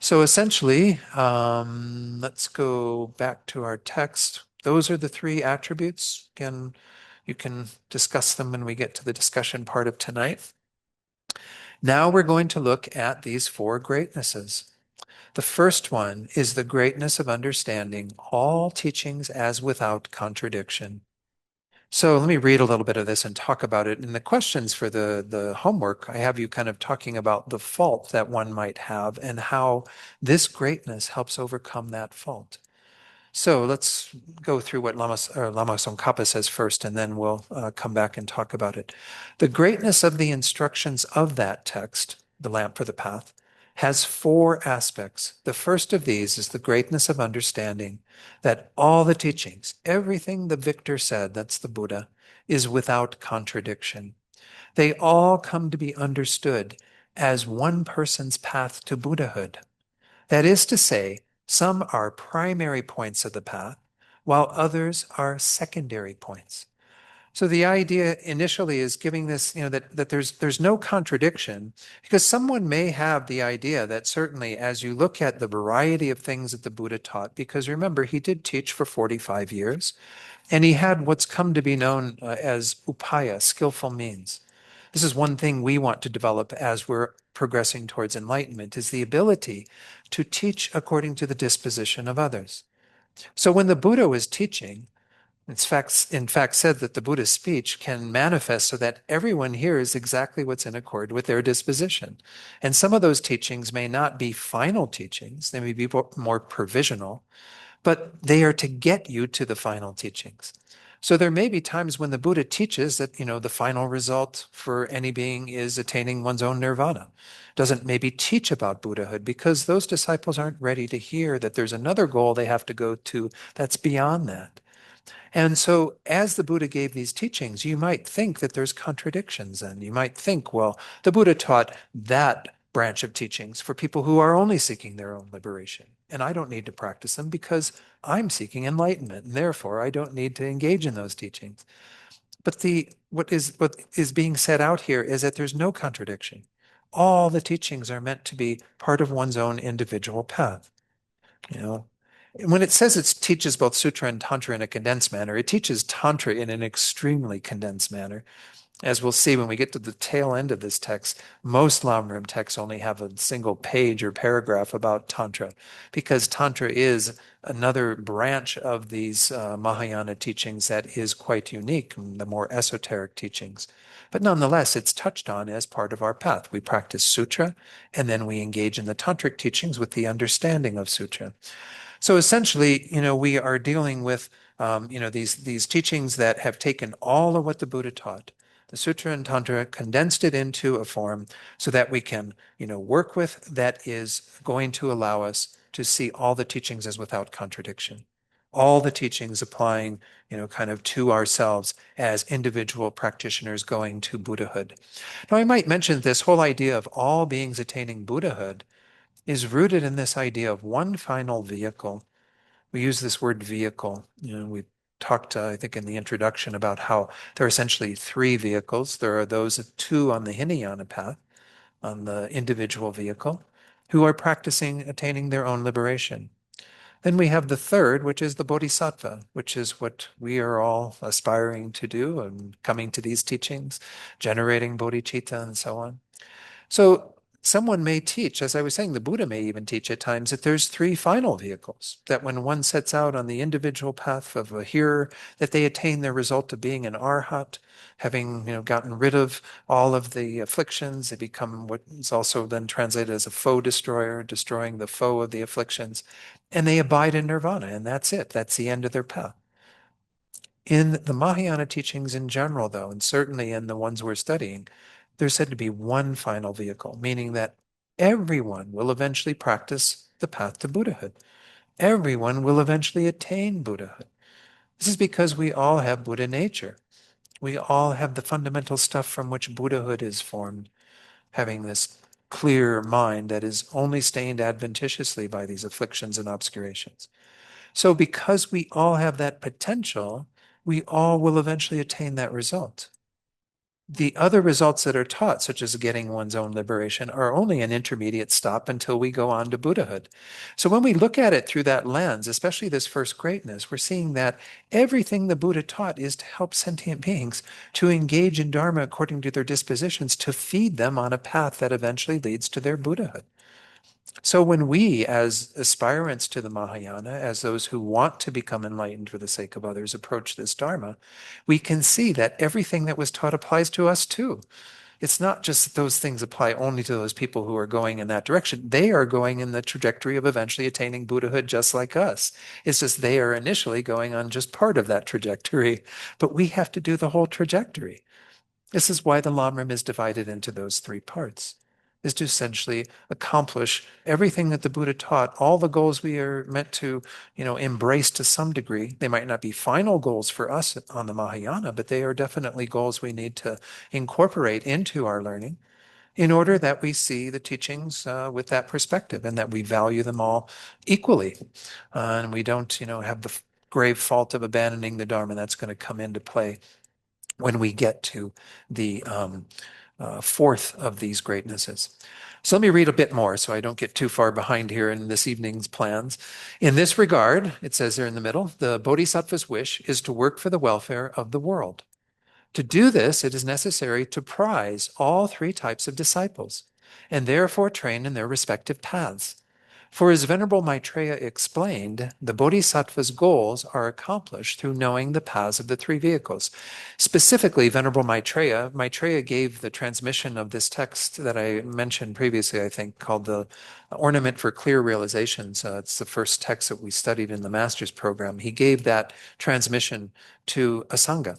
So essentially, let's go back to our text. Those are the three attributes. Again, you can discuss them when we get to the discussion part of tonight. Now we're going to look at these four greatnesses. The first one is the greatness of understanding all teachings as without contradiction. So let me read a little bit of this and talk about it. In the questions for the homework, I have you kind of talking about the fault that one might have and how this greatness helps overcome that fault. So let's go through what Lama Tsongkhapa says first, and then we'll come back and talk about it. The greatness of the instructions of that text, the lamp for the path, has four aspects. The first of these is the greatness of understanding that all the teachings, everything the victor said, that's the Buddha, is without contradiction. They all come to be understood as one person's path to Buddhahood. That is to say, some are primary points of the path, while others are secondary points. So the idea initially is giving this, that there's no contradiction, because someone may have the idea that certainly as you look at the variety of things that the Buddha taught, because remember, he did teach for 45 years, and he had what's come to be known as upaya, skillful means. This is one thing we want to develop as we're progressing towards enlightenment, is the ability to teach according to the disposition of others. So when the Buddha was teaching, in fact said that the Buddha's speech can manifest so that everyone hears exactly what's in accord with their disposition. And some of those teachings may not be final teachings, they may be more provisional, but they are to get you to the final teachings. So there may be times when the Buddha teaches that, the final result for any being is attaining one's own nirvana. Doesn't maybe teach about Buddhahood because those disciples aren't ready to hear that there's another goal they have to go to that's beyond that. And so as the Buddha gave these teachings, you might think that there's contradictions, and you might think, well, the Buddha taught that branch of teachings for people who are only seeking their own liberation. And I don't need to practice them because I'm seeking enlightenment, and therefore I don't need to engage in those teachings. But what is being said out here is that there's no contradiction. All the teachings are meant to be part of one's own individual path. When it says it teaches both sutra and tantra in a condensed manner, it teaches tantra in an extremely condensed manner. As we'll see when we get to the tail end of this text, most Lamrim texts only have a single page or paragraph about tantra, because tantra is another branch of these Mahayana teachings that is quite unique, the more esoteric teachings. But nonetheless, it's touched on as part of our path. We practice sutra, and then we engage in the tantric teachings with the understanding of sutra. So essentially, we are dealing with, these teachings that have taken all of what the Buddha taught, the Sutra and Tantra, condensed it into a form so that we can, work with, that is going to allow us to see all the teachings as without contradiction. All the teachings applying, kind of to ourselves as individual practitioners going to Buddhahood. Now, I might mention this whole idea of all beings attaining Buddhahood is rooted in this idea of one final vehicle. We use this word vehicle. We talked, I think, in the introduction about how there are essentially three vehicles. There are those two on the Hinayana path, on the individual vehicle, who are practicing attaining their own liberation. Then we have the third, which is the bodhisattva, which is what we are all aspiring to do and coming to these teachings, generating bodhicitta and so on. So someone may teach, as I was saying, the Buddha may even teach at times that there's three final vehicles, that when one sets out on the individual path of a hearer, that they attain their result of being an arhat, having gotten rid of all of the afflictions. They become what is also then translated as a foe destroyer, destroying the foe of the afflictions, and they abide in nirvana, and that's it. That's the end of their path. In the Mahayana teachings in general, though, and certainly in the ones we're studying, there's said to be one final vehicle, meaning that everyone will eventually practice the path to Buddhahood. Everyone will eventually attain Buddhahood. This is because we all have Buddha nature. We all have the fundamental stuff from which Buddhahood is formed, having this clear mind that is only stained adventitiously by these afflictions and obscurations. So because we all have that potential, we all will eventually attain that result. The other results that are taught, such as getting one's own liberation, are only an intermediate stop until we go on to Buddhahood. So when we look at it through that lens, especially this first greatness, we're seeing that everything the Buddha taught is to help sentient beings to engage in Dharma according to their dispositions, to feed them on a path that eventually leads to their Buddhahood. So when we, as aspirants to the Mahayana, as those who want to become enlightened for the sake of others, approach this Dharma, we can see that everything that was taught applies to us too. It's not just that those things apply only to those people who are going in that direction. They are going in the trajectory of eventually attaining Buddhahood just like us. It's just they are initially going on just part of that trajectory, but we have to do the whole trajectory. This is why the Lamrim is divided into those three parts. is to essentially accomplish everything that the Buddha taught, all the goals we are meant to, embrace to some degree. They might not be final goals for us on the Mahayana, but they are definitely goals we need to incorporate into our learning in order that we see the teachings with that perspective and that we value them all equally. And we don't, have the grave fault of abandoning the Dharma. That's going to come into play when we get to the fourth of these greatnesses. So let me read a bit more so I don't get too far behind here in this evening's plans. In this regard, it says there in the middle, the Bodhisattva's wish is to work for the welfare of the world. To do this, it is necessary to prize all three types of disciples and therefore train in their respective paths. For as Venerable Maitreya explained, the Bodhisattva's goals are accomplished through knowing the paths of the three vehicles. Specifically, Venerable Maitreya gave the transmission of this text that I mentioned previously, I think, called the Ornament for Clear Realizations. It's the first text that we studied in the master's program. He gave that transmission to a Sangha.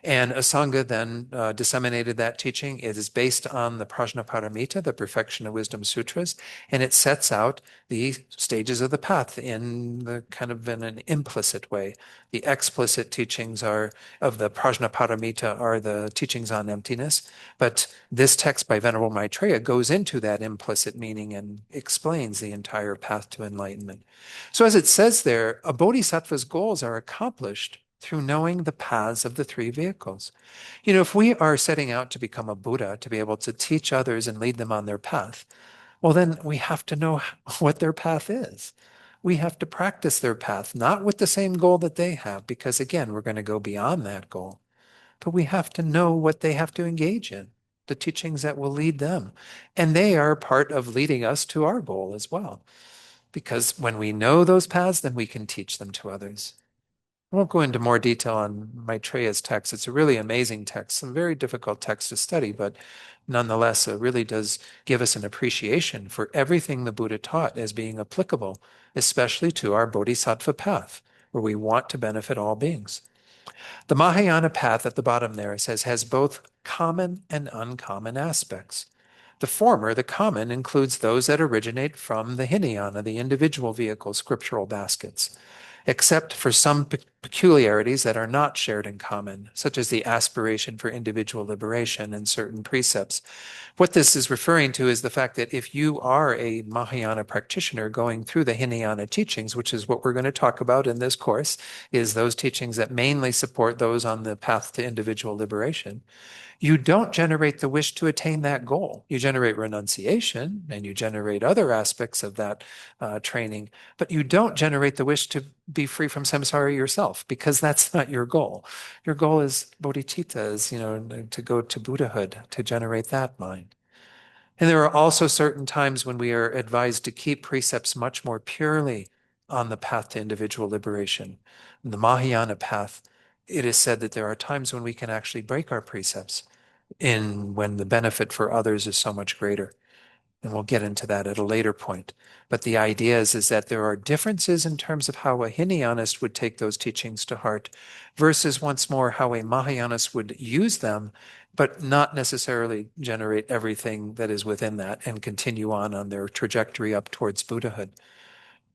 And Asanga then disseminated that teaching. It is based on the Prajnaparamita, the Perfection of Wisdom Sutras, and it sets out the stages of the path in an implicit way. The explicit teachings of the Prajnaparamita are the teachings on emptiness, but this text by Venerable Maitreya goes into that implicit meaning and explains the entire path to enlightenment. So as it says there, a bodhisattva's goals are accomplished through knowing the paths of the three vehicles. If we are setting out to become a Buddha, to be able to teach others and lead them on their path, well, then we have to know what their path is. We have to practice their path, not with the same goal that they have, because again, we're going to go beyond that goal. But we have to know what they have to engage in, the teachings that will lead them. And they are part of leading us to our goal as well. Because when we know those paths, then we can teach them to others. I won't go into more detail on Maitreya's text. It's a really amazing text, some very difficult text to study, but nonetheless, it really does give us an appreciation for everything the Buddha taught as being applicable, especially to our bodhisattva path, where we want to benefit all beings. The Mahayana path at the bottom there, it says, has both common and uncommon aspects. The former, the common, includes those that originate from the Hinayana, the individual vehicle scriptural baskets, except for some peculiarities that are not shared in common, such as the aspiration for individual liberation and certain precepts. What this is referring to is the fact that if you are a Mahayana practitioner going through the Hinayana teachings, which is what we're going to talk about in this course, is those teachings that mainly support those on the path to individual liberation, you don't generate the wish to attain that goal. You generate renunciation and you generate other aspects of that training, but you don't generate the wish to be free from samsara yourself, because that's not your goal. Your goal is bodhicitta, is, to go to Buddhahood, to generate that mind. And there are also certain times when we are advised to keep precepts much more purely on the path to individual liberation. In the Mahayana path, it is said that there are times when we can actually break our precepts when the benefit for others is so much greater. And we'll get into that at a later point. But the idea is that there are differences in terms of how a Hinayanist would take those teachings to heart versus, once more, how a Mahayanist would use them, but not necessarily generate everything that is within that and continue on their trajectory up towards Buddhahood.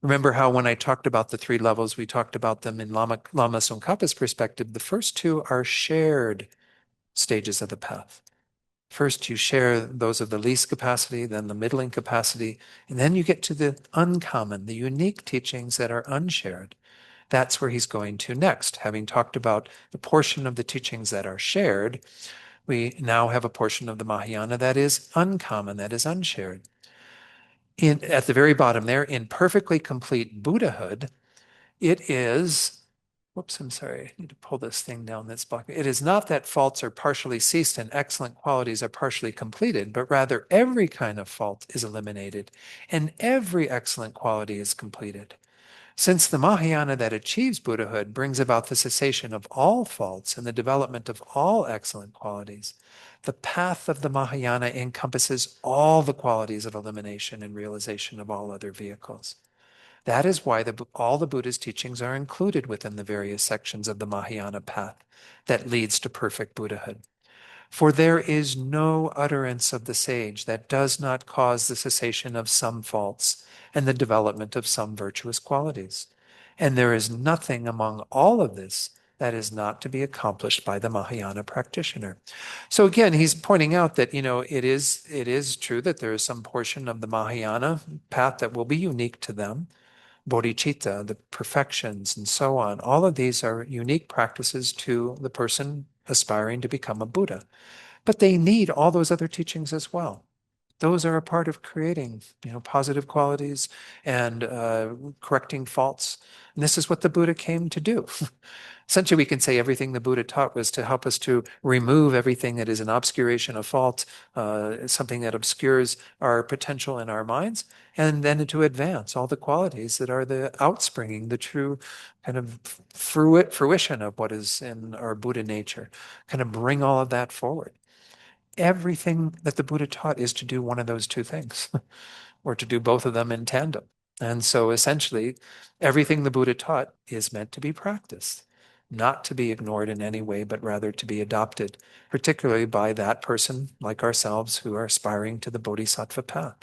Remember how when I talked about the three levels, we talked about them in Lama Tsongkhapa's perspective. The first two are shared stages of the path. First, you share those of the least capacity, then the middling capacity, and then you get to the uncommon, the unique teachings that are unshared. That's where he's going to next. Having talked about the portion of the teachings that are shared, we now have a portion of the Mahayana that is uncommon, that is unshared. At the very bottom there, in perfectly complete Buddhahood, it is, whoops, I'm sorry, I need to pull this thing down that's blocking. It is not that faults are partially ceased and excellent qualities are partially completed, but rather every kind of fault is eliminated and every excellent quality is completed. Since the Mahayana that achieves Buddhahood brings about the cessation of all faults and the development of all excellent qualities, the path of the Mahayana encompasses all the qualities of elimination and realization of all other vehicles. That is why all the Buddha's teachings are included within the various sections of the Mahayana path that leads to perfect Buddhahood. For there is no utterance of the sage that does not cause the cessation of some faults and the development of some virtuous qualities. And there is nothing among all of this that is not to be accomplished by the Mahayana practitioner. So again, he's pointing out that, it is true that there is some portion of the Mahayana path that will be unique to them. Bodhicitta, the perfections, and so on. All of these are unique practices to the person aspiring to become a Buddha. But they need all those other teachings as well. Those are a part of creating, positive qualities and correcting faults. And this is what the Buddha came to do. Essentially, we can say everything the Buddha taught was to help us to remove everything that is an obscuration of fault, something that obscures our potential in our minds, and then to advance all the qualities that are the outspringing, the true kind of fruition of what is in our Buddha nature, kind of bring all of that forward. Everything that the Buddha taught is to do one of those two things, or to do both of them in tandem. And so essentially, everything the Buddha taught is meant to be practiced, not to be ignored in any way, but rather to be adopted, particularly by that person like ourselves who are aspiring to the Bodhisattva path.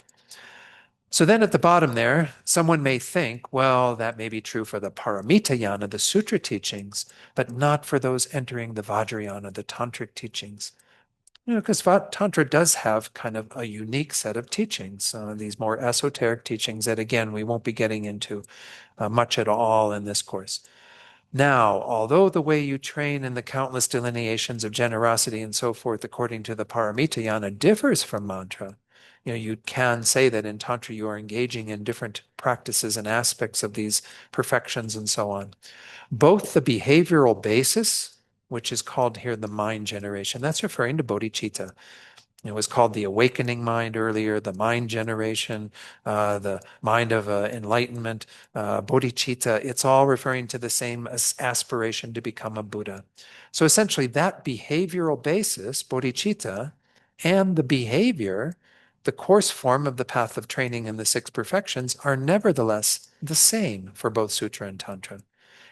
So then at the bottom there, someone may think, well, that may be true for the Paramitayana, the sutra teachings, but not for those entering the Vajrayana, the tantric teachings. Because Tantra does have kind of a unique set of teachings, these more esoteric teachings that, again, we won't be getting into much at all in this course. Now, although the way you train in the countless delineations of generosity and so forth, according to the Paramitayana, differs from mantra, you can say that in Tantra you are engaging in different practices and aspects of these perfections and so on. Both the behavioral basis, which is called here the mind generation, that's referring to bodhicitta. It was called the awakening mind earlier, the mind generation, the mind of enlightenment, bodhicitta. It's all referring to the same aspiration to become a Buddha. So essentially, that behavioral basis, bodhicitta, and the behavior, the course form of the path of training in the six perfections, are nevertheless the same for both Sutra and Tantra,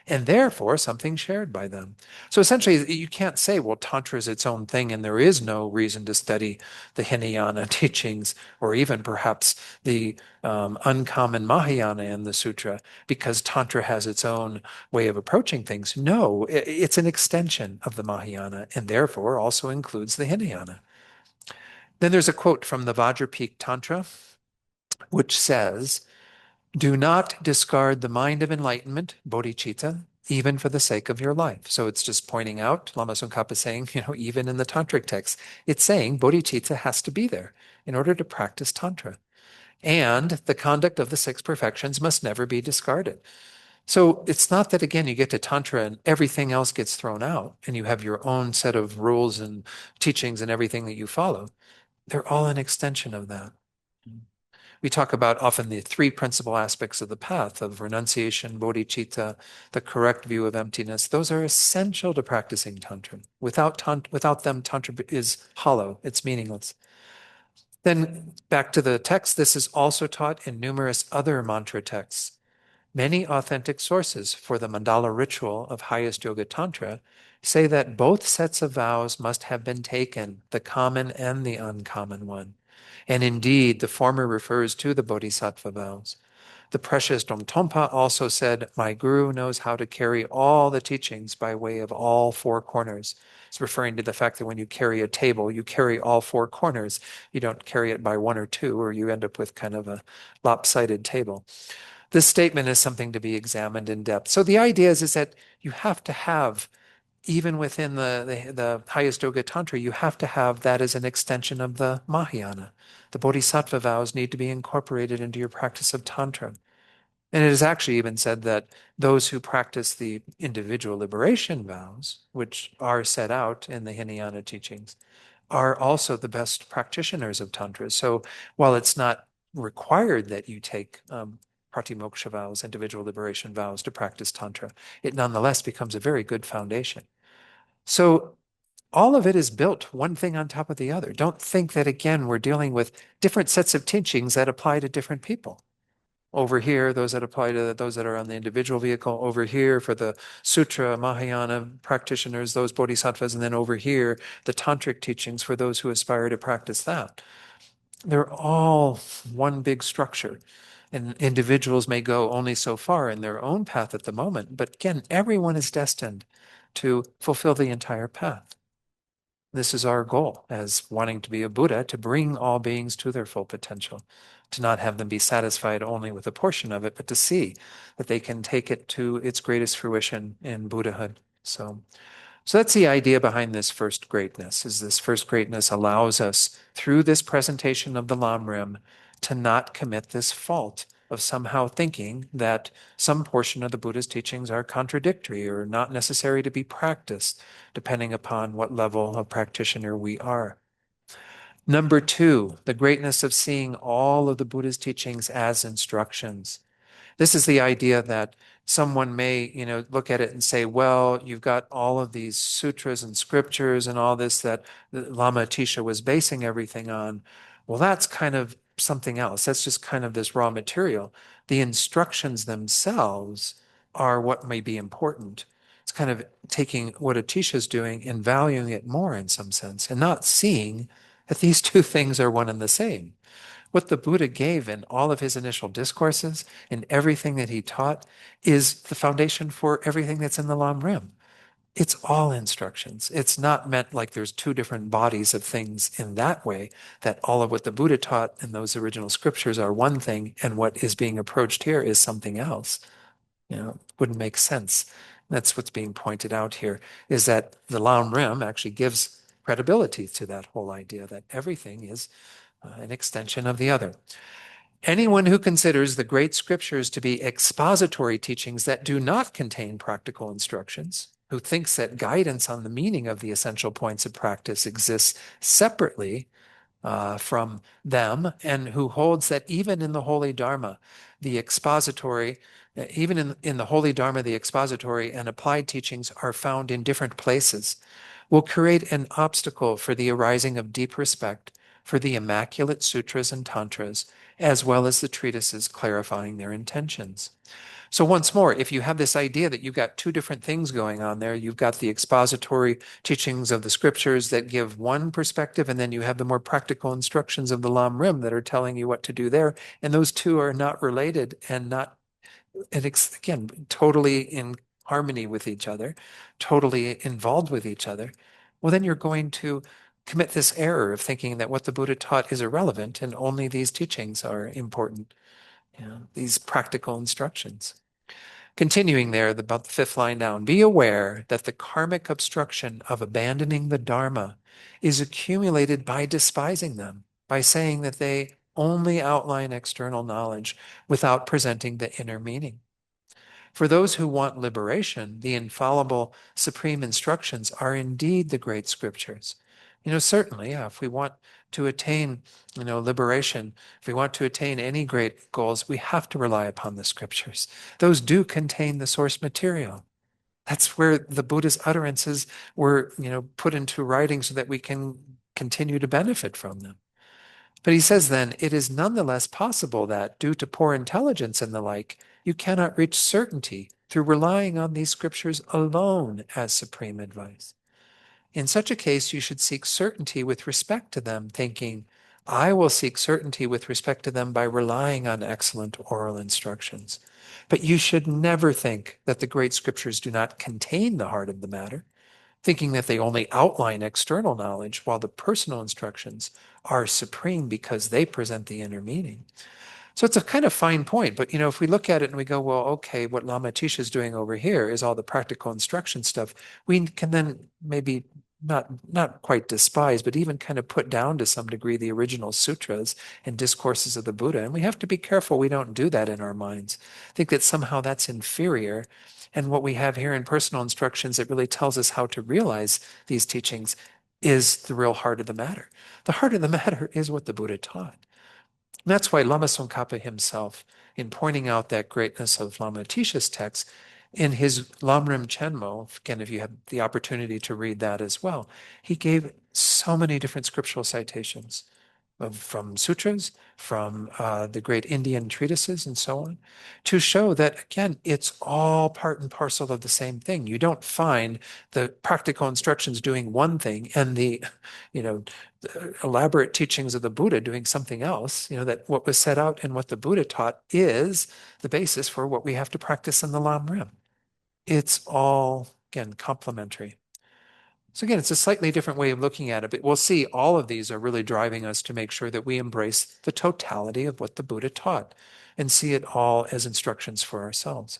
and therefore something shared by them. So essentially, you can't say, well, Tantra is its own thing and there is no reason to study the Hinayana teachings or even perhaps the uncommon Mahayana in the Sutra because Tantra has its own way of approaching things. No, it's an extension of the Mahayana and therefore also includes the Hinayana. Then there's a quote from the Vajrapik Tantra, which says, do not discard the mind of enlightenment, bodhicitta, even for the sake of your life. So it's just pointing out, Lama Tsongkhapa is saying, even in the tantric text, it's saying bodhicitta has to be there in order to practice tantra. And the conduct of the six perfections must never be discarded. So it's not that, again, you get to tantra and everything else gets thrown out and you have your own set of rules and teachings and everything that you follow. They're all an extension of that. We talk about often the three principal aspects of the path of renunciation, bodhicitta, the correct view of emptiness. Those are essential to practicing Tantra. Without them, Tantra is hollow, it's meaningless. Then back to the text, this is also taught in numerous other mantra texts. Many authentic sources for the mandala ritual of highest yoga tantra say that both sets of vows must have been taken, the common and the uncommon one. And indeed, the former refers to the bodhisattva vows. The precious Tsongkhapa also said, my guru knows how to carry all the teachings by way of all four corners. It's referring to the fact that when you carry a table, you carry all four corners. You don't carry it by one or two, or you end up with kind of a lopsided table. This statement is something to be examined in depth. So the idea is that you have to have, even within the highest yoga tantra, you have to have that as an extension of the Mahayana. The bodhisattva vows need to be incorporated into your practice of tantra. And it is actually even said that those who practice the individual liberation vows, which are set out in the Hinayana teachings, are also the best practitioners of tantra. So while it's not required that you take pratimoksha vows, individual liberation vows to practice tantra, it nonetheless becomes a very good foundation. So all of it is built one thing on top of the other. Don't think that, again, we're dealing with different sets of teachings that apply to different people. Over here, those that apply to those that are on the individual vehicle. Over here for the Sutra, Mahayana practitioners, those bodhisattvas. And then over here, the tantric teachings for those who aspire to practice that. They're all one big structure. And individuals may go only so far in their own path at the moment. But again, everyone is destined to fulfill the entire path. This is our goal as wanting to be a Buddha, to bring all beings to their full potential, to not have them be satisfied only with a portion of it, but to see that they can take it to its greatest fruition in Buddhahood. So that's the idea behind this first greatness, is this first greatness allows us, through this presentation of the Lamrim, to not commit this fault of somehow thinking that some portion of the Buddha's teachings are contradictory or not necessary to be practiced, depending upon what level of practitioner we are. Number two, the greatness of seeing all of the Buddha's teachings as instructions. This is the idea that someone may, look at it and say, well, you've got all of these sutras and scriptures and all this that Lama Atisha was basing everything on. Well, that's kind of something else. That's just kind of this raw material. The instructions themselves are what may be important. It's kind of taking what Atisha is doing and valuing it more in some sense and not seeing that these two things are one and the same. What the Buddha gave in all of his initial discourses and everything that he taught is the foundation for everything that's in the Lamrim. It's all instructions. It's not meant like there's two different bodies of things in that way, that all of what the Buddha taught in those original scriptures are one thing and what is being approached here is something else. Wouldn't make sense. That's what's being pointed out here, is that the Lamrim actually gives credibility to that whole idea that everything is an extension of the other. Anyone who considers the great scriptures to be expository teachings that do not contain practical instructions, who thinks that guidance on the meaning of the essential points of practice exists separately from them, and who holds that even in the Holy Dharma, the expository, even in the Holy Dharma, the expository and applied teachings are found in different places, will create an obstacle for the arising of deep respect for the immaculate sutras and tantras, as well as the treatises clarifying their intentions. So once more, if you have this idea that you've got two different things going on there, you've got the expository teachings of the scriptures that give one perspective, and then you have the more practical instructions of the Lamrim that are telling you what to do there, and those two are not related and not, and again, totally in harmony with each other, totally involved with each other, well, then you're going to commit this error of thinking that what the Buddha taught is irrelevant and only these teachings are important, these practical instructions. Continuing there, about the fifth line down, be aware that the karmic obstruction of abandoning the Dharma is accumulated by despising them, by saying that they only outline external knowledge without presenting the inner meaning. For those who want liberation, the infallible supreme instructions are indeed the great scriptures. Certainly, if we want to attain, liberation, if we want to attain any great goals, we have to rely upon the scriptures. Those do contain the source material. That's where the Buddha's utterances were, put into writing so that we can continue to benefit from them. But he says then, it is nonetheless possible that, due to poor intelligence and the like, you cannot reach certainty through relying on these scriptures alone as supreme advice. In such a case, you should seek certainty with respect to them, thinking, I will seek certainty with respect to them by relying on excellent oral instructions. But you should never think that the great scriptures do not contain the heart of the matter, thinking that they only outline external knowledge while the personal instructions are supreme because they present the inner meaning. So it's a kind of fine point, but if we look at it and we go, well, okay, what Lama Atisha is doing over here is all the practical instruction stuff, we can then maybe not quite despise, but even kind of put down to some degree the original sutras and discourses of the Buddha. And we have to be careful we don't do that in our minds. Think that somehow that's inferior. And what we have here in personal instructions that really tells us how to realize these teachings is the real heart of the matter. The heart of the matter is what the Buddha taught. And that's why Lama Tsongkhapa himself, in pointing out that greatness of Lama Atisha's text, in his Lamrim Chenmo, again, if you have the opportunity to read that as well, he gave so many different scriptural citations from sutras, from the great Indian treatises and so on, to show that, again, it's all part and parcel of the same thing. You don't find the practical instructions doing one thing and the, the elaborate teachings of the Buddha doing something else. That what was set out and what the Buddha taught is the basis for what we have to practice in the Lamrim. It's all, again, complementary. So again, it's a slightly different way of looking at it, but we'll see all of these are really driving us to make sure that we embrace the totality of what the Buddha taught and see it all as instructions for ourselves.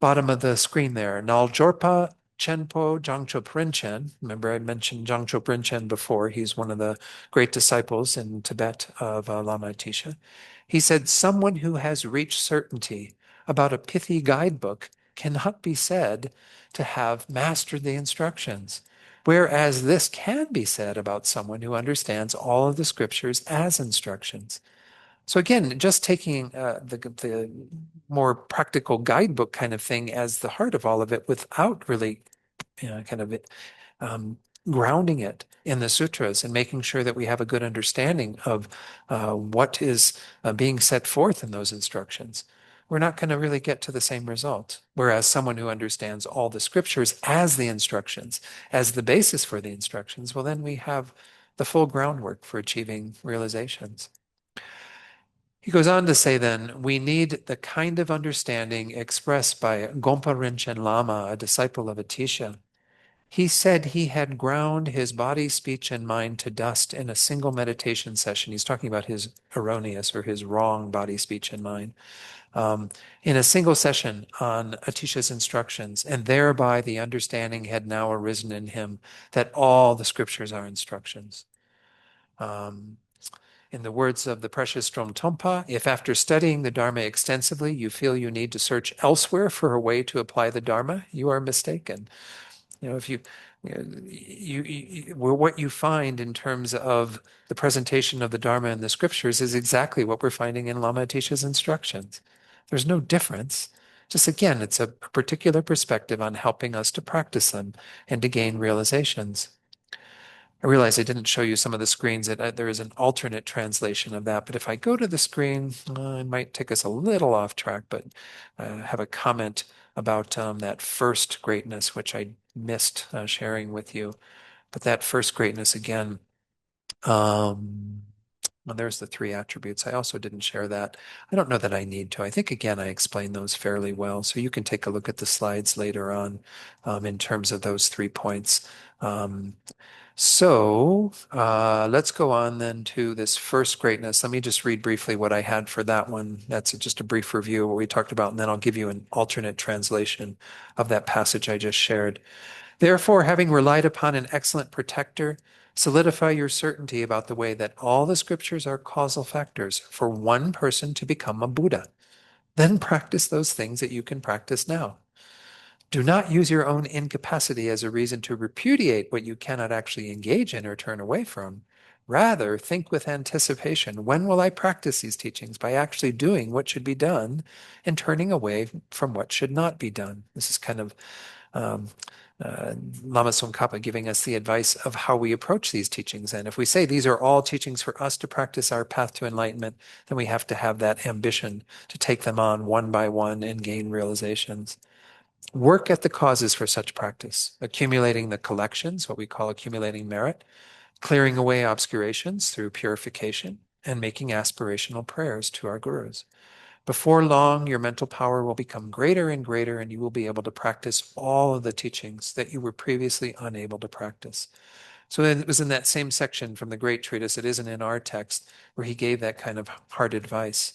Bottom of the screen there, Naljorpa Chenpo Jangchop Rinchen. Remember, I mentioned Jangchop Rinchen before. He's one of the great disciples in Tibet of Lama Atisha. He said, someone who has reached certainty about a pithy guidebook cannot be said to have mastered the instructions, whereas this can be said about someone who understands all of the scriptures as instructions. So again, just taking the more practical guidebook kind of thing as the heart of all of it without really kind of um, grounding it in the sutras and making sure that we have a good understanding of what is being set forth in those instructions, we're not going to really get to the same result. Whereas someone who understands all the scriptures as the instructions, as the basis for the instructions, well, then we have the full groundwork for achieving realizations. He goes on to say then, we need the kind of understanding expressed by Gompa Rinchen Lama, a disciple of Atisha. He said he had ground his body, speech, and mind to dust in a single meditation session. He's talking about his erroneous or his wrong body, speech, and mind. In a single session on Atisha's instructions, and thereby the understanding had now arisen in him that all the scriptures are instructions. In the words of the precious Tsongkhapa, if after studying the Dharma extensively, you feel you need to search elsewhere for a way to apply the Dharma, you are mistaken. If what you find in terms of the presentation of the Dharma in the scriptures is exactly what we're finding in Lama Atisha's instructions. There's no difference. Just again, it's a particular perspective on helping us to practice them and to gain realizations. I realize I didn't show you some of the screens. There is an alternate translation of that, but if I go to the screen, it might take us a little off track, but I have a comment about that first greatness, which I missed sharing with you. But that first greatness again, well, there's the three attributes. I also didn't share that. I don't know that I need to. I think, again, I explained those fairly well. So you can take a look at the slides later on in terms of those 3 points. Let's go on then to this first greatness. Let me just read briefly what I had for that one. That's just a brief review of what we talked about, and then I'll give you an alternate translation of that passage I just shared. Therefore, having relied upon an excellent protector, solidify your certainty about the way that all the scriptures are causal factors for one person to become a Buddha. Then practice those things that you can practice now. Do not use your own incapacity as a reason to repudiate what you cannot actually engage in or turn away from. Rather, think with anticipation, when will I practice these teachings by actually doing what should be done and turning away from what should not be done? This is kind of Lama Tsongkhapa giving us the advice of how we approach these teachings. And if we say these are all teachings for us to practice our path to enlightenment, then we have to have that ambition to take them on one by one and gain realizations. Work at the causes for such practice, accumulating the collections, what we call accumulating merit, clearing away obscurations through purification, and making aspirational prayers to our gurus. Before long, your mental power will become greater and greater, and you will be able to practice all of the teachings that you were previously unable to practice. So it was in that same section from the great treatise, it isn't in our text, where he gave that kind of hard advice.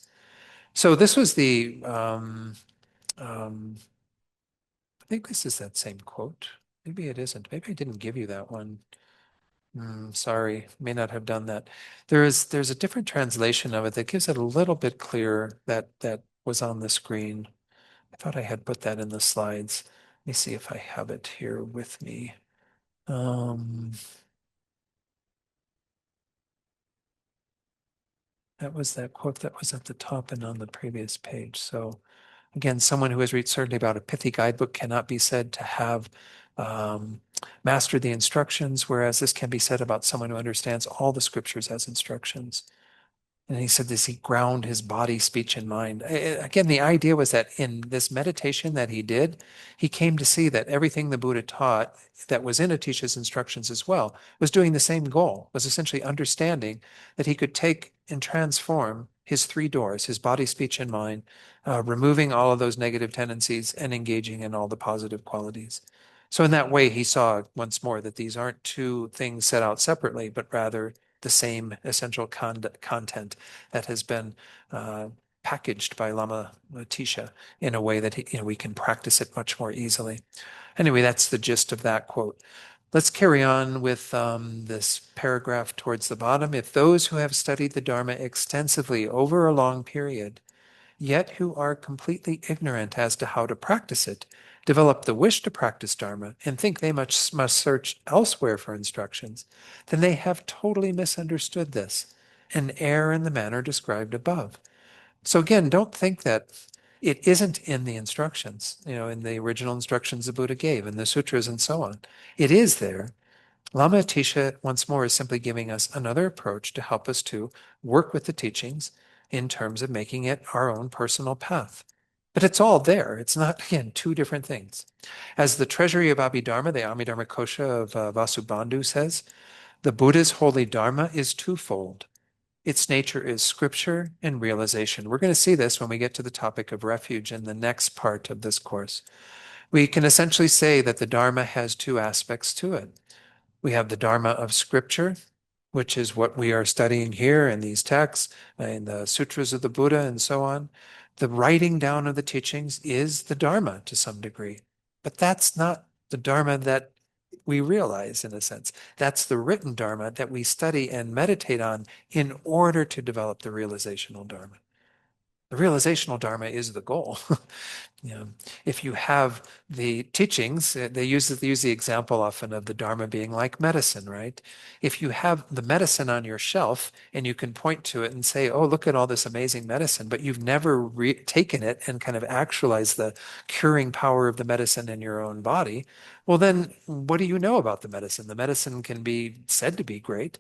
So this was I think this is that same quote. Maybe it isn't. Maybe I didn't give you that one. Sorry, may not have done that. There's a different translation of it that gives it a little bit clearer that was on the screen. I thought I had put that in the slides. Let me see if I have it here with me. That was that quote that was at the top and on the previous page. So again, someone who has reached certainty about a pithy guidebook cannot be said to have mastered the instructions, whereas this can be said about someone who understands all the scriptures as instructions. And he said this, he ground his body, speech, and mind. Again, the idea was that in this meditation that he did, he came to see that everything the Buddha taught that was in Atisha's instructions as well was doing the same goal, was essentially understanding that he could take and transform his three doors, his body, speech, and mind, removing all of those negative tendencies and engaging in all the positive qualities. So in that way, he saw once more that these aren't two things set out separately, but rather the same essential content that has been packaged by Lama Tisha in a way that we can practice it much more easily. Anyway, that's the gist of that quote. Let's carry on with this paragraph towards the bottom. If those who have studied the Dharma extensively over a long period, yet who are completely ignorant as to how to practice it, develop the wish to practice Dharma, and think they must search elsewhere for instructions, then they have totally misunderstood this and err in the manner described above. So again, don't think that it isn't in the instructions, in the original instructions the Buddha gave, in the sutras and so on. It is there. Lama Atisha, once more, is simply giving us another approach to help us to work with the teachings in terms of making it our own personal path. But it's all there. It's not, again, two different things. As the Treasury of Abhidharma, the Amidharma Kosha of Vasubandhu says, the Buddha's holy Dharma is twofold. Its nature is scripture and realization. We're going to see this when we get to the topic of refuge in the next part of this course. We can essentially say that the Dharma has two aspects to it. We have the Dharma of Scripture, which is what we are studying here in these texts, in the sutras of the Buddha and so on. The writing down of the teachings is the Dharma to some degree, but that's not the Dharma that we realize in a sense. That's the written Dharma that we study and meditate on in order to develop the realizational Dharma. The realizational Dharma is the goal. If you have the teachings, they use the example often of the Dharma being like medicine, right? If you have the medicine on your shelf and you can point to it and say, oh, look at all this amazing medicine, but you've never taken it and kind of actualized the curing power of the medicine in your own body, well, then what do you know about the medicine? The medicine can be said to be great.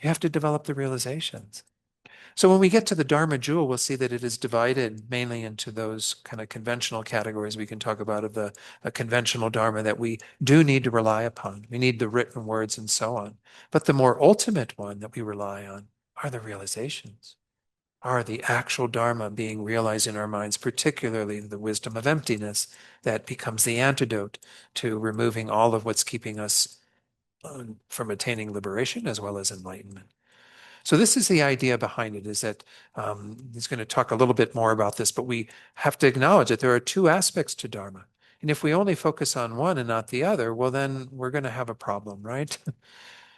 You have to develop the realizations. So when we get to the Dharma jewel, we'll see that it is divided mainly into those kind of conventional categories we can talk about of the conventional Dharma that we do need to rely upon. We need the written words and so on. But the more ultimate one that we rely on are the realizations, are the actual Dharma being realized in our minds, particularly the wisdom of emptiness that becomes the antidote to removing all of what's keeping us from attaining liberation as well as enlightenment. So this is the idea behind it, is that he's going to talk a little bit more about this, but we have to acknowledge that there are two aspects to Dharma. And if we only focus on one and not the other, well, then we're going to have a problem, right?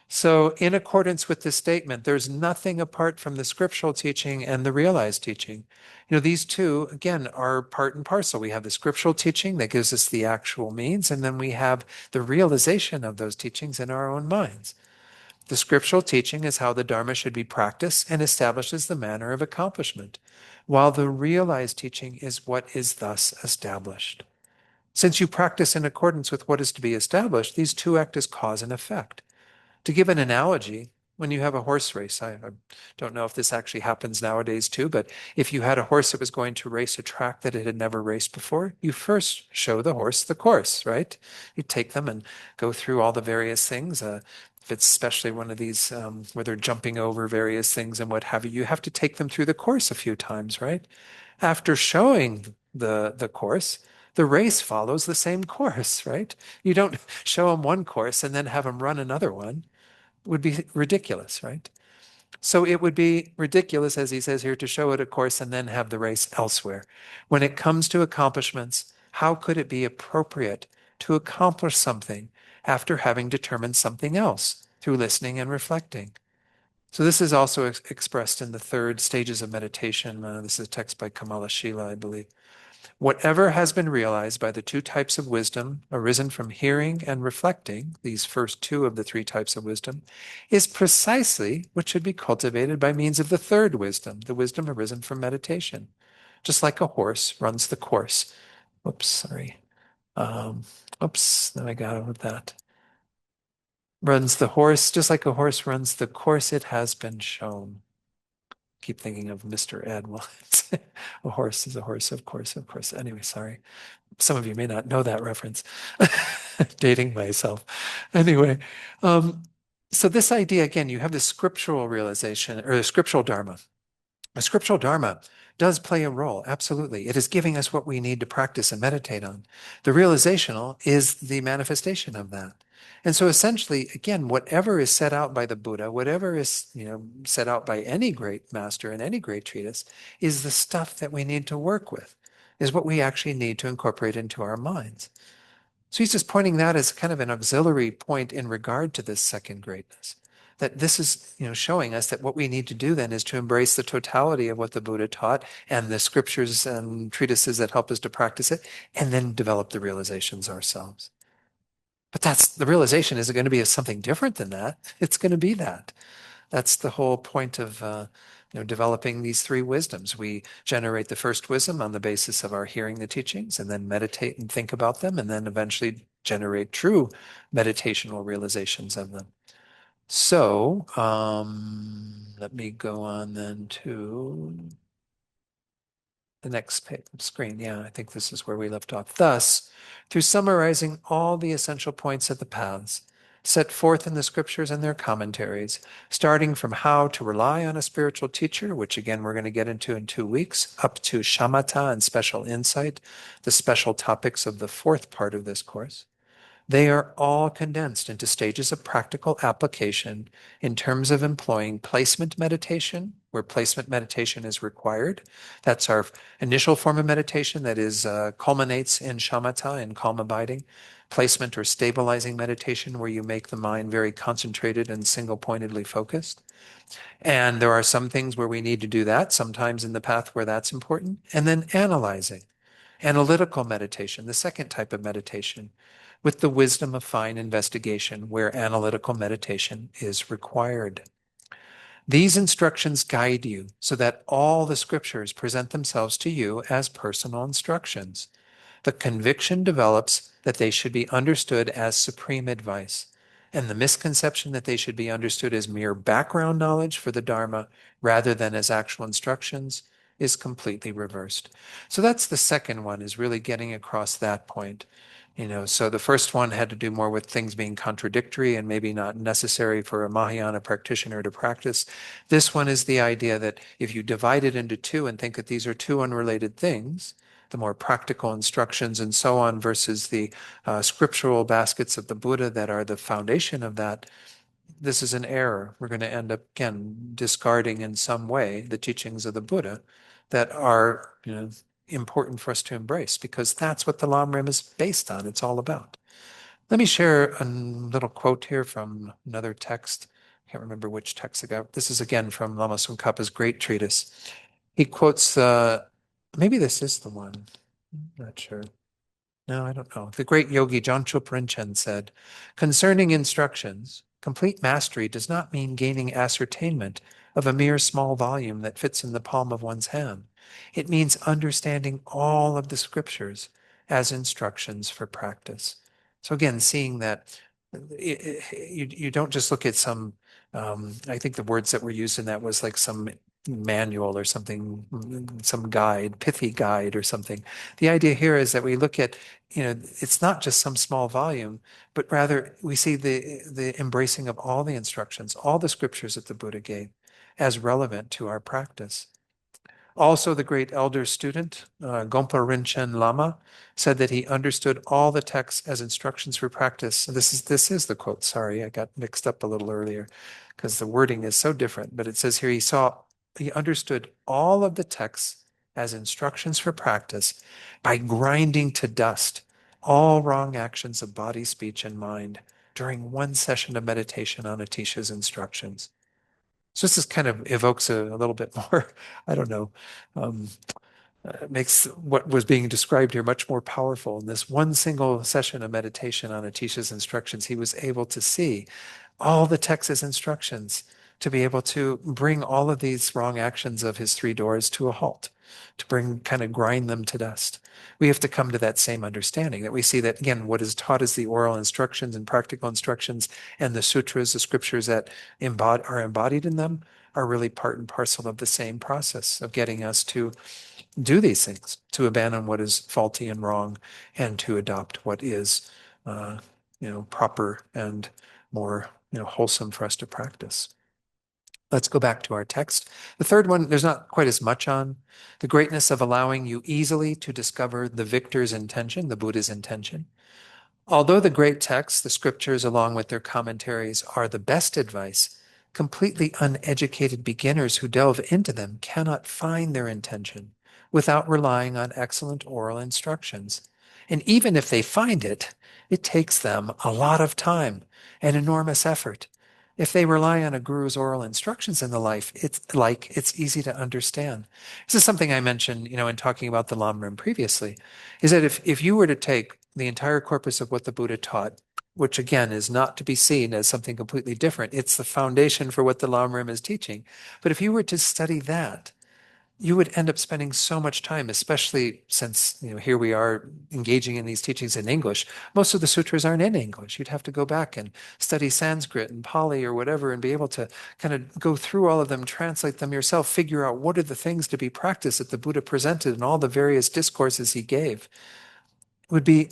So in accordance with this statement, there's nothing apart from the scriptural teaching and the realized teaching. These two, again, are part and parcel. We have the scriptural teaching that gives us the actual means, and then we have the realization of those teachings in our own minds. The scriptural teaching is how the Dharma should be practiced and establishes the manner of accomplishment, while the realized teaching is what is thus established. Since you practice in accordance with what is to be established, these two act as cause and effect. To give an analogy, when you have a horse race, I don't know if this actually happens nowadays too, but if you had a horse that was going to race a track that it had never raced before, you first show the horse the course, right? You take them and go through all the various things. If it's especially one of these where they're jumping over various things and what have you, you have to take them through the course a few times, right? After showing the course, the race follows the same course, right? You don't show them one course and then have them run another one. It would be ridiculous, right? So it would be ridiculous, as he says here, to show it a course and then have the race elsewhere. When it comes to accomplishments, how could it be appropriate to accomplish something after having determined something else through listening and reflecting? So this is also expressed in the third stages of meditation. This is a text by Kamala Shila, I believe. Whatever has been realized by the two types of wisdom arisen from hearing and reflecting, these first two of the three types of wisdom, is precisely what should be cultivated by means of the third wisdom, the wisdom arisen from meditation. Just like a horse runs the course. Oops, sorry. Oops, now I got it with that. runs the horse, just like a horse runs the course it has been shown. Keep thinking of Mr. Ed. Well, a horse is a horse, of course, of course. Anyway, sorry. Some of you may not know that reference. Dating myself. Anyway, um, so this idea, again, you have the scriptural realization or the scriptural Dharma. A scriptural Dharma does play a role, absolutely. It is giving us what we need to practice and meditate on. The realizational is the manifestation of that. And so essentially, again, whatever is set out by the Buddha, whatever is, set out by any great master in any great treatise, is the stuff that we need to work with, is what we actually need to incorporate into our minds. So he's just pointing that as kind of an auxiliary point in regard to this second greatness. That this is, showing us that what we need to do then is to embrace the totality of what the Buddha taught and the scriptures and treatises that help us to practice it, and then develop the realizations ourselves. But the realization isn't going to be something different than that. It's going to be that. That's the whole point of developing these three wisdoms. We generate the first wisdom on the basis of our hearing the teachings, and then meditate and think about them, and then eventually generate true meditational realizations of them. So let me go on then to the next screen. Yeah, I think this is where we left off. Thus, through summarizing all the essential points of the paths set forth in the scriptures and their commentaries, starting from how to rely on a spiritual teacher, which again we're going to get into in 2 weeks, up to shamatha and special insight, the special topics of the fourth part of this course. They are all condensed into stages of practical application in terms of employing placement meditation, where placement meditation is required. That's our initial form of meditation that is culminates in shamatha, in calm abiding. Placement or stabilizing meditation, where you make the mind very concentrated and single-pointedly focused. And there are some things where we need to do that, sometimes in the path where that's important. And then analyzing. Analytical meditation, the second type of meditation, with the wisdom of fine investigation, where analytical meditation is required. These instructions guide you so that all the scriptures present themselves to you as personal instructions. The conviction develops that they should be understood as supreme advice, and the misconception that they should be understood as mere background knowledge for the Dharma rather than as actual instructions is completely reversed. So that's the second one, is really getting across that point. So the first one had to do more with things being contradictory and maybe not necessary for a Mahayana practitioner to practice. This one is the idea that if you divide it into two and think that these are two unrelated things, the more practical instructions and so on versus the scriptural baskets of the Buddha that are the foundation of that, this is an error. We're going to end up, again, discarding in some way the teachings of the Buddha that are, important for us to embrace, because that's what the Lamrim is based on. It's all about. Let me share a little quote here from another text. I can't remember which text I got. This is again from Lama Tsongkhapa's great treatise. He quotes, maybe this is the one. I'm not sure. No, I don't know. The great yogi Janchup Rinchen said, concerning instructions, complete mastery does not mean gaining ascertainment of a mere small volume that fits in the palm of one's hand. It means understanding all of the scriptures as instructions for practice. So again, seeing that you don't just look at some, I think the words that were used in that was like some manual or something, some guide, pithy guide or something. The idea here is that we look at, it's not just some small volume, but rather we see the embracing of all the instructions, all the scriptures that the Buddha gave as relevant to our practice. Also, the great elder student, Gompa Rinchen Lama, said that he understood all the texts as instructions for practice. This is the quote. Sorry, I got mixed up a little earlier because the wording is so different. But it says here he understood all of the texts as instructions for practice by grinding to dust all wrong actions of body, speech, and mind during one session of meditation on Atisha's instructions. So this kind of evokes a little bit more, I don't know, makes what was being described here much more powerful. In this one single session of meditation on Atisha's instructions, he was able to see all the text's instructions to be able to bring all of these wrong actions of his three doors to a halt, to kind of grind them to dust. We have to come to that same understanding that we see that, again, what is taught as the oral instructions and practical instructions and the sutras, the scriptures that are embodied in them, are really part and parcel of the same process of getting us to do these things, to abandon what is faulty and wrong, and to adopt what is, proper and more, wholesome for us to practice. Let's go back to our text. The third one, there's not quite as much on. The greatness of allowing you easily to discover the victor's intention, the Buddha's intention. Although the great texts, the scriptures, along with their commentaries, are the best advice, completely uneducated beginners who delve into them cannot find their intention without relying on excellent oral instructions. And even if they find it, it takes them a lot of time and enormous effort. If they rely on a guru's oral instructions in the life, it's easy to understand. This is something I mentioned, in talking about the Lamrim previously, is that if you were to take the entire corpus of what the Buddha taught, which again is not to be seen as something completely different, it's the foundation for what the Lamrim is teaching. But if you were to study that, you would end up spending so much time, especially since here we are engaging in these teachings in English. Most of the sutras aren't in English. You'd have to go back and study Sanskrit and Pali or whatever and be able to kind of go through all of them, translate them yourself, figure out what are the things to be practiced that the Buddha presented in all the various discourses he gave. It would be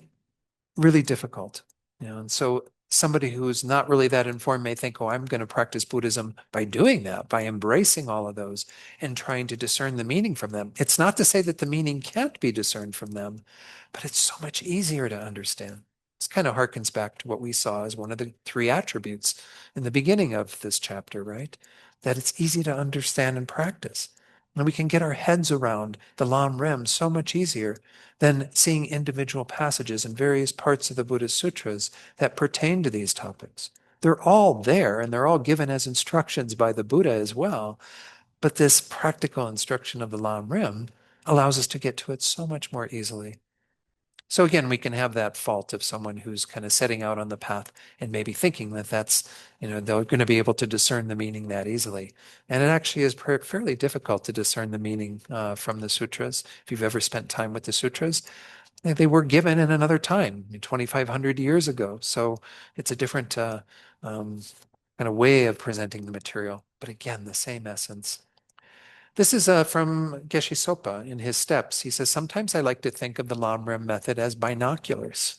really difficult. And so somebody who's not really that informed may think, oh, I'm going to practice Buddhism by doing that, by embracing all of those and trying to discern the meaning from them. It's not to say that the meaning can't be discerned from them, but it's so much easier to understand. This kind of harkens back to what we saw as one of the three attributes in the beginning of this chapter, right? That it's easy to understand and practice. And we can get our heads around the Lamrim so much easier than seeing individual passages in various parts of the Buddhist sutras that pertain to these topics. They're all there and they're all given as instructions by the Buddha as well. But this practical instruction of the Lamrim allows us to get to it so much more easily. So again, we can have that fault of someone who's kind of setting out on the path and maybe thinking that they're going to be able to discern the meaning that easily. And it actually is fairly difficult to discern the meaning from the sutras. If you've ever spent time with the sutras, they were given in another time, 2,500 years ago. So it's a different kind of way of presenting the material. But again, the same essence. This is from Geshe Sopa in his steps. He says, sometimes I like to think of the Lamrim method as binoculars.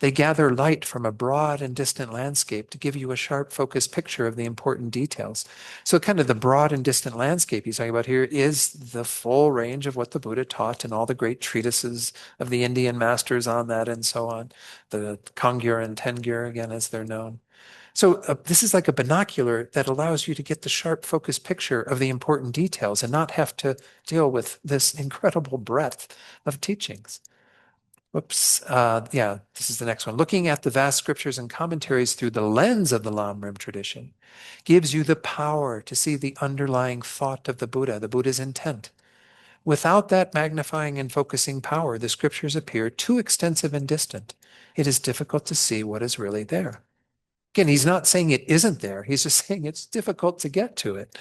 They gather light from a broad and distant landscape to give you a sharp, focused picture of the important details. So kind of the broad and distant landscape he's talking about here is the full range of what the Buddha taught and all the great treatises of the Indian masters on that and so on. The Kangyur and Tengyur, again, as they're known. So this is like a binocular that allows you to get the sharp, focused picture of the important details and not have to deal with this incredible breadth of teachings. Whoops. Yeah, this is the next one. Looking at the vast scriptures and commentaries through the lens of the Lamrim tradition gives you the power to see the underlying thought of the Buddha's intent. Without that magnifying and focusing power, the scriptures appear too extensive and distant. It is difficult to see what is really there. Again, he's not saying it isn't there. He's just saying it's difficult to get to it.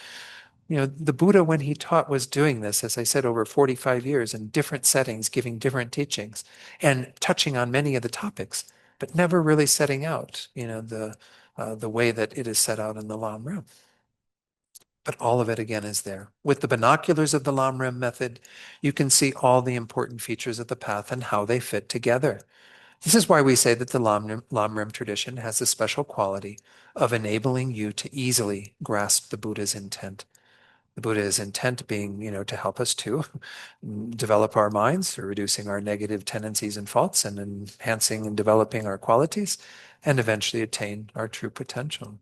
The Buddha, when he taught, was doing this, as I said, over 45 years in different settings, giving different teachings and touching on many of the topics, but never really setting out, the way that it is set out in the Lamrim. But all of it, again, is there. With the binoculars of the Lamrim method, you can see all the important features of the path and how they fit together. This is why we say that the Lamrim tradition has the special quality of enabling you to easily grasp the Buddha's intent. The Buddha's intent being, to help us to develop our minds through reducing our negative tendencies and faults and enhancing and developing our qualities and eventually attain our true potential.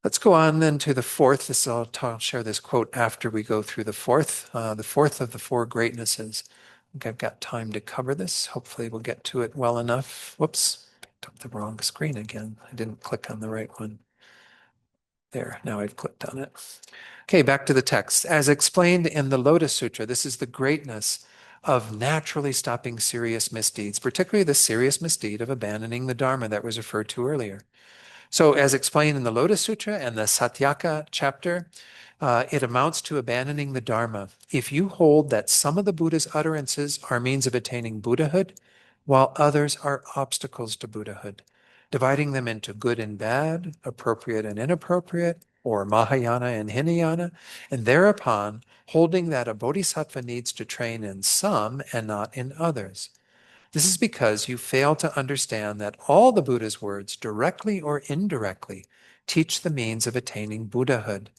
Let's go on then to the fourth. I'll share this quote after we go through the fourth of the four greatnesses. I think I've got time to cover this. Hopefully we'll get to it well enough. Whoops, picked up the wrong screen again. I didn't click on the right one. There, now I've clicked on it. Okay, back to the text. As explained in the Lotus Sutra, this is the greatness of naturally stopping serious misdeeds, particularly the serious misdeed of abandoning the Dharma that was referred to earlier. So as explained in the Lotus Sutra and the Satyaka chapter, it amounts to abandoning the Dharma. If you hold that some of the Buddha's utterances are means of attaining Buddhahood, while others are obstacles to Buddhahood, dividing them into good and bad, appropriate and inappropriate, or Mahayana and Hinayana, and thereupon holding that a bodhisattva needs to train in some and not in others. This is because you fail to understand that all the Buddha's words, directly or indirectly, teach the means of attaining Buddhahood.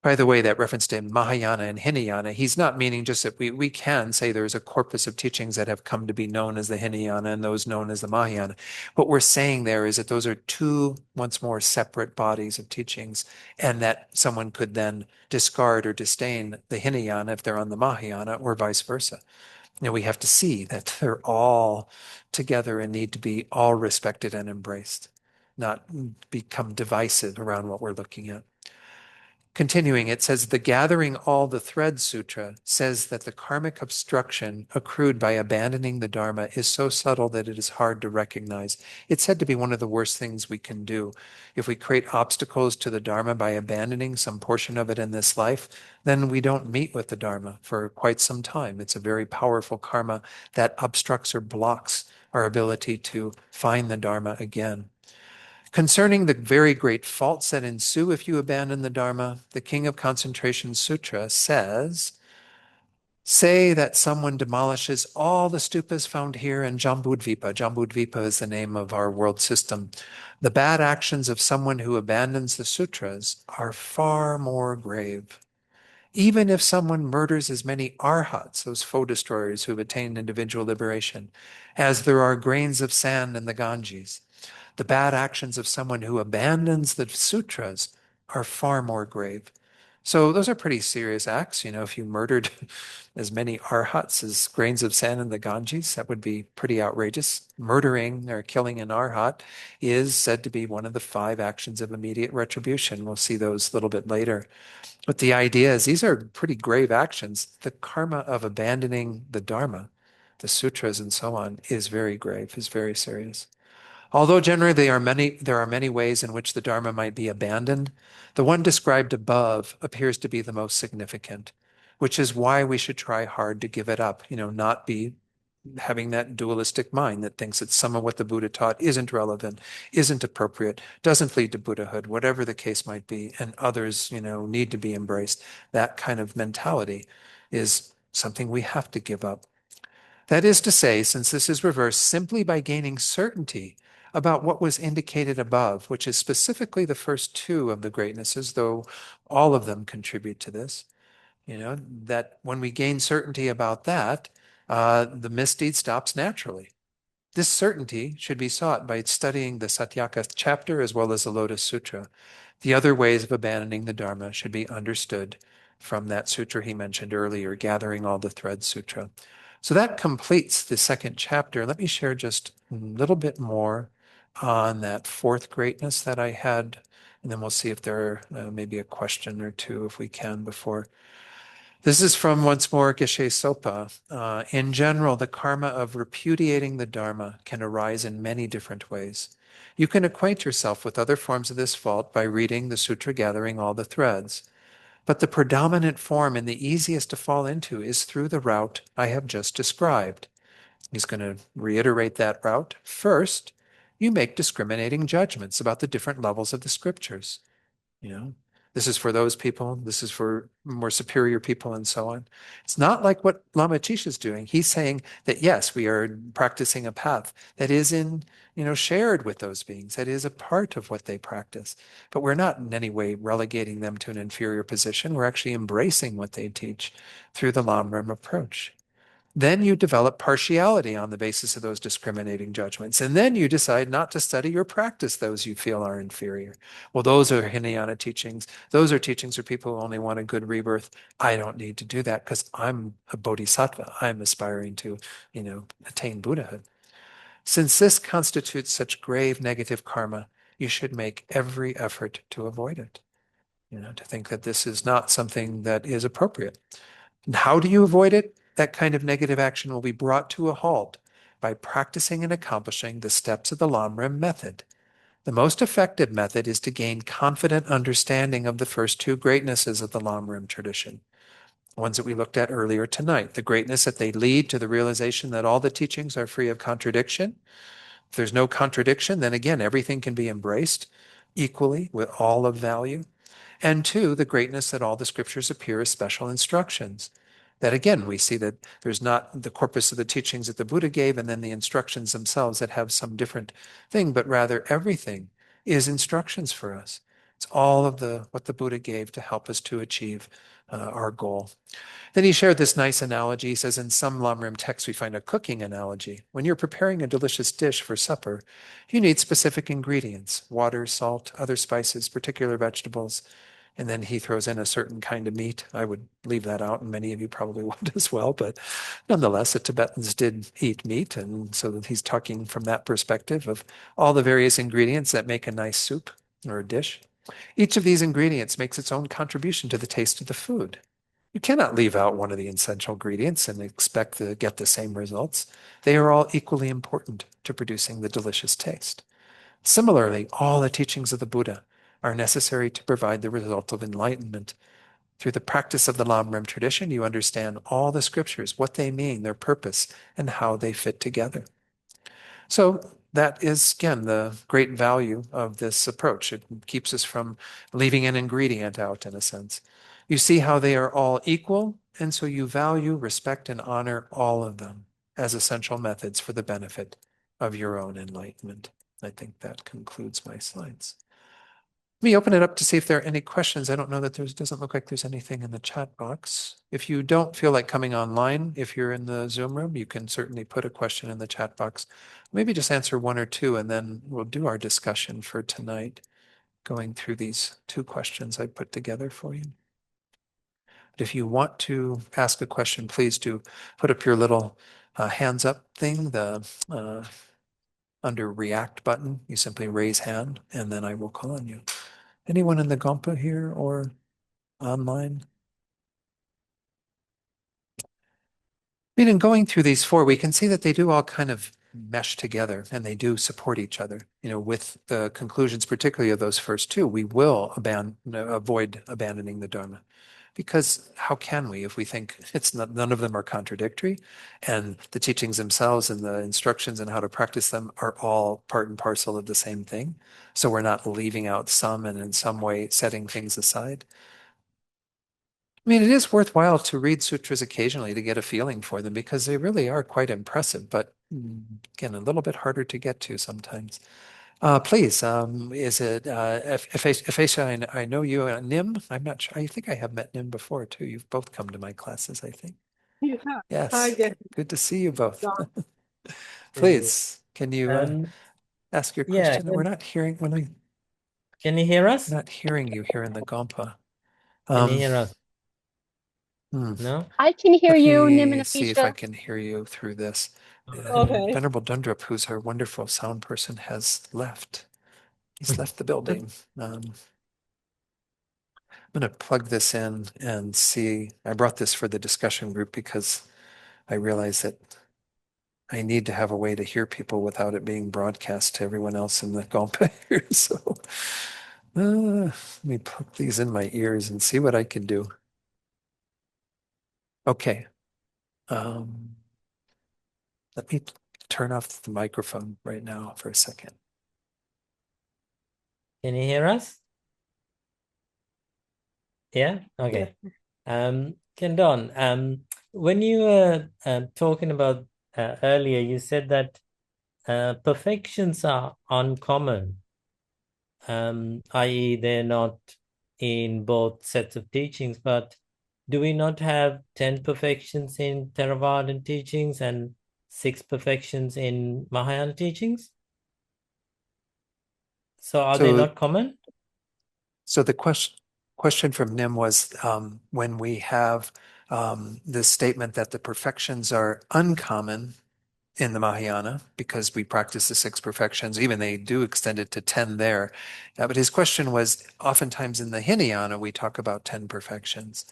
By the way, that reference to Mahayana and Hinayana, he's not meaning just that we can say there's a corpus of teachings that have come to be known as the Hinayana and those known as the Mahayana. What we're saying there is that those are two, once more, separate bodies of teachings, and that someone could then discard or disdain the Hinayana if they're on the Mahayana, or vice versa. We have to see that they're all together and need to be all respected and embraced, not become divisive around what we're looking at. Continuing, it says, the Gathering All the Threads Sutra says that the karmic obstruction accrued by abandoning the Dharma is so subtle that it is hard to recognize. It's said to be one of the worst things we can do. If we create obstacles to the Dharma by abandoning some portion of it in this life, then we don't meet with the Dharma for quite some time. It's a very powerful karma that obstructs or blocks our ability to find the Dharma again. Concerning the very great faults that ensue if you abandon the Dharma, the King of Concentration Sutra says, say that someone demolishes all the stupas found here in Jambudvipa. Jambudvipa is the name of our world system. The bad actions of someone who abandons the sutras are far more grave. Even if someone murders as many arhats, those foe destroyers who have attained individual liberation, as there are grains of sand in the Ganges, the bad actions of someone who abandons the sutras are far more grave. So those are pretty serious acts. If you murdered as many arhats as grains of sand in the Ganges, that would be pretty outrageous. Murdering or killing an arhat is said to be one of the 5 actions of immediate retribution. We'll see those a little bit later. But the idea is these are pretty grave actions. The karma of abandoning the Dharma, the sutras and so on, is very grave, is very serious. Although generally there are many ways in which the Dharma might be abandoned, the one described above appears to be the most significant, which is why we should try hard to give it up, not be having that dualistic mind that thinks that some of what the Buddha taught isn't relevant, isn't appropriate, doesn't lead to Buddhahood, whatever the case might be, and others, need to be embraced. That kind of mentality is something we have to give up. That is to say, since this is reversed simply by gaining certainty about what was indicated above, which is specifically the first 2 of the greatnesses, though all of them contribute to this, that when we gain certainty about that, the misdeed stops naturally. This certainty should be sought by studying the Satyaka chapter as well as the Lotus Sutra. The other ways of abandoning the Dharma should be understood from that sutra he mentioned earlier, Gathering All the Threads Sutra. So that completes the 2nd chapter. Let me share just a little bit more on that 4th greatness that I had, and then we'll see if there maybe a question or 2 if we can before. This is from, once more, Geshe Sopa. In general, the karma of repudiating the Dharma can arise in many different ways. You can acquaint yourself with other forms of this fault by reading the Sutra Gathering All the Threads. But the predominant form and the easiest to fall into is through the route I have just described. He's going to reiterate that route. First, you make discriminating judgments about the different levels of the scriptures. This is for those people, this is for more superior people, and so on. It's not like what Lama Chisha is doing. He's saying that, yes, we are practicing a path that is shared with those beings, that is a part of what they practice. But we're not in any way relegating them to an inferior position. We're actually embracing what they teach through the Lamrim approach. Then you develop partiality on the basis of those discriminating judgments. And then you decide not to study or practice those you feel are inferior. Well, those are Hinayana teachings. Those are teachings for people who only want a good rebirth. I don't need to do that because I'm a bodhisattva. I'm aspiring to, attain Buddhahood. Since this constitutes such grave negative karma, you should make every effort to avoid it. To think that this is not something that is appropriate. And how do you avoid it? That kind of negative action will be brought to a halt by practicing and accomplishing the steps of the Lamrim method. The most effective method is to gain confident understanding of the first two greatnesses of the Lamrim tradition, ones that we looked at earlier tonight. The greatness that they lead to the realization that all the teachings are free of contradiction. If there's no contradiction, then again, everything can be embraced equally with all of value. And two, the greatness that all the scriptures appear as special instructions. That again, we see that there's not the corpus of the teachings that the Buddha gave and then the instructions themselves that have some different thing, but rather everything is instructions for us. It's all of what the Buddha gave to help us to achieve our goal. Then he shared this nice analogy. He says, in some Lamrim texts, we find a cooking analogy. When you're preparing a delicious dish for supper, you need specific ingredients: water, salt, other spices, particular vegetables. And then he throws in a certain kind of meat. I would leave that out, and many of you probably would as well. But nonetheless, the Tibetans did eat meat. And so that he's talking from that perspective of all the various ingredients that make a nice soup or a dish. Each of these ingredients makes its own contribution to the taste of the food. You cannot leave out one of the essential ingredients and expect to get the same results. They are all equally important to producing the delicious taste. Similarly, all the teachings of the Buddha are necessary to provide the result of enlightenment. Through the practice of the Lamrim tradition, you understand all the scriptures, what they mean, their purpose, and how they fit together. So that is, again, the great value of this approach. It keeps us from leaving an ingredient out, in a sense. You see how they are all equal, and so you value, respect, and honor all of them as essential methods for the benefit of your own enlightenment. I think that concludes my slides. Let me open it up to see if there are any questions. I don't know that doesn't look like there's anything in the chat box. If you don't feel like coming online, if you're in the Zoom room, you can certainly put a question in the chat box. Maybe just answer one or two, and then we'll do our discussion for tonight, going through these two questions I put together for you. But if you want to ask a question, please do put up your little hands up thing, the under React button. You simply raise hand, and then I will call on you. Anyone in the Gompa here or online? I mean, in going through these four, we can see that they do all kind of mesh together and they do support each other. You know, with the conclusions, particularly of those first two, we will avoid abandoning the Dharma. Because how can we if we think none of them are contradictory and the teachings themselves and the instructions and how to practice them are all part and parcel of the same thing? So we're not leaving out some and in some way setting things aside. I mean, it is worthwhile to read sutras occasionally to get a feeling for them because they really are quite impressive, but again, a little bit harder to get to sometimes. Please, is it Efesha? I know you, Nim. I'm not sure. I think I have met Nim before too. You've both come to my classes, I think. Yeah. Yes. Hi, Jeff. Good to see you both. John. Please, can you ask your Yeah, question? We're not hearing can you hear us? not hearing you here in the Gompa. Can you hear us? Hmm. No? I can hear Let you, Nim me and see if I Afisha. can hear you through this. Okay. Venerable Dundrup, who's our wonderful sound person, has left. He's left the building. I'm going to plug this in and see. I brought this for the discussion group because I realize that I need to have a way to hear people without it being broadcast to everyone else in the Gompa here. So let me plug these in my ears and see what I can do. Okay. Let me turn off the microphone right now for a second. Can you hear us? Yeah? Okay. Kendon, when you were talking about earlier, you said that perfections are uncommon, i.e. they're not in both sets of teachings, but do we not have 10 perfections in Theravadan teachings and 6 perfections in Mahayana teachings? So are they not common? So the question from Nim was when we have this statement that the perfections are uncommon in the Mahayana because we practice the 6 perfections, even they do extend it to 10 there. But his question was, oftentimes in the Hinayana, we talk about 10 perfections.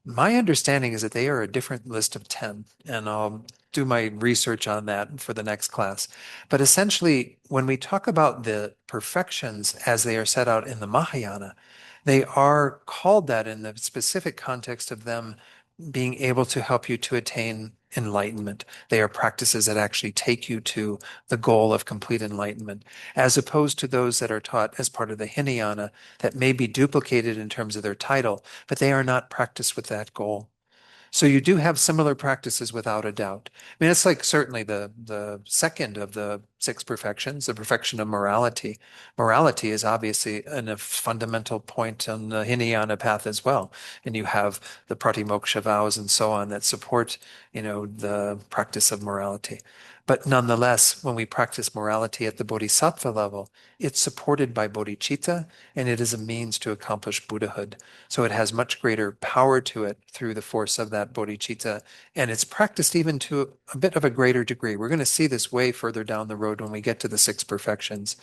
My understanding is that they are a different list of 10, and I'll do my research on that for the next class. But essentially, when we talk about the perfections as they are set out in the Mahayana, they are called that in the specific context of them being able to help you to attain enlightenment. They are practices that actually take you to the goal of complete enlightenment, as opposed to those that are taught as part of the Hinayana that may be duplicated in terms of their title, but they are not practiced with that goal. So you do have similar practices without a doubt. I mean, it's like certainly the second of the six perfections, the perfection of morality. Morality is obviously a fundamental point on the Hinayana path as well. And you have the pratimoksha vows and so on that support, the practice of morality. But nonetheless, when we practice morality at the bodhisattva level, it's supported by bodhicitta, and it is a means to accomplish Buddhahood. So it has much greater power to it through the force of that bodhicitta. And it's practiced even to a bit of a greater degree. We're going to see this way further down the road when we get to the six perfections.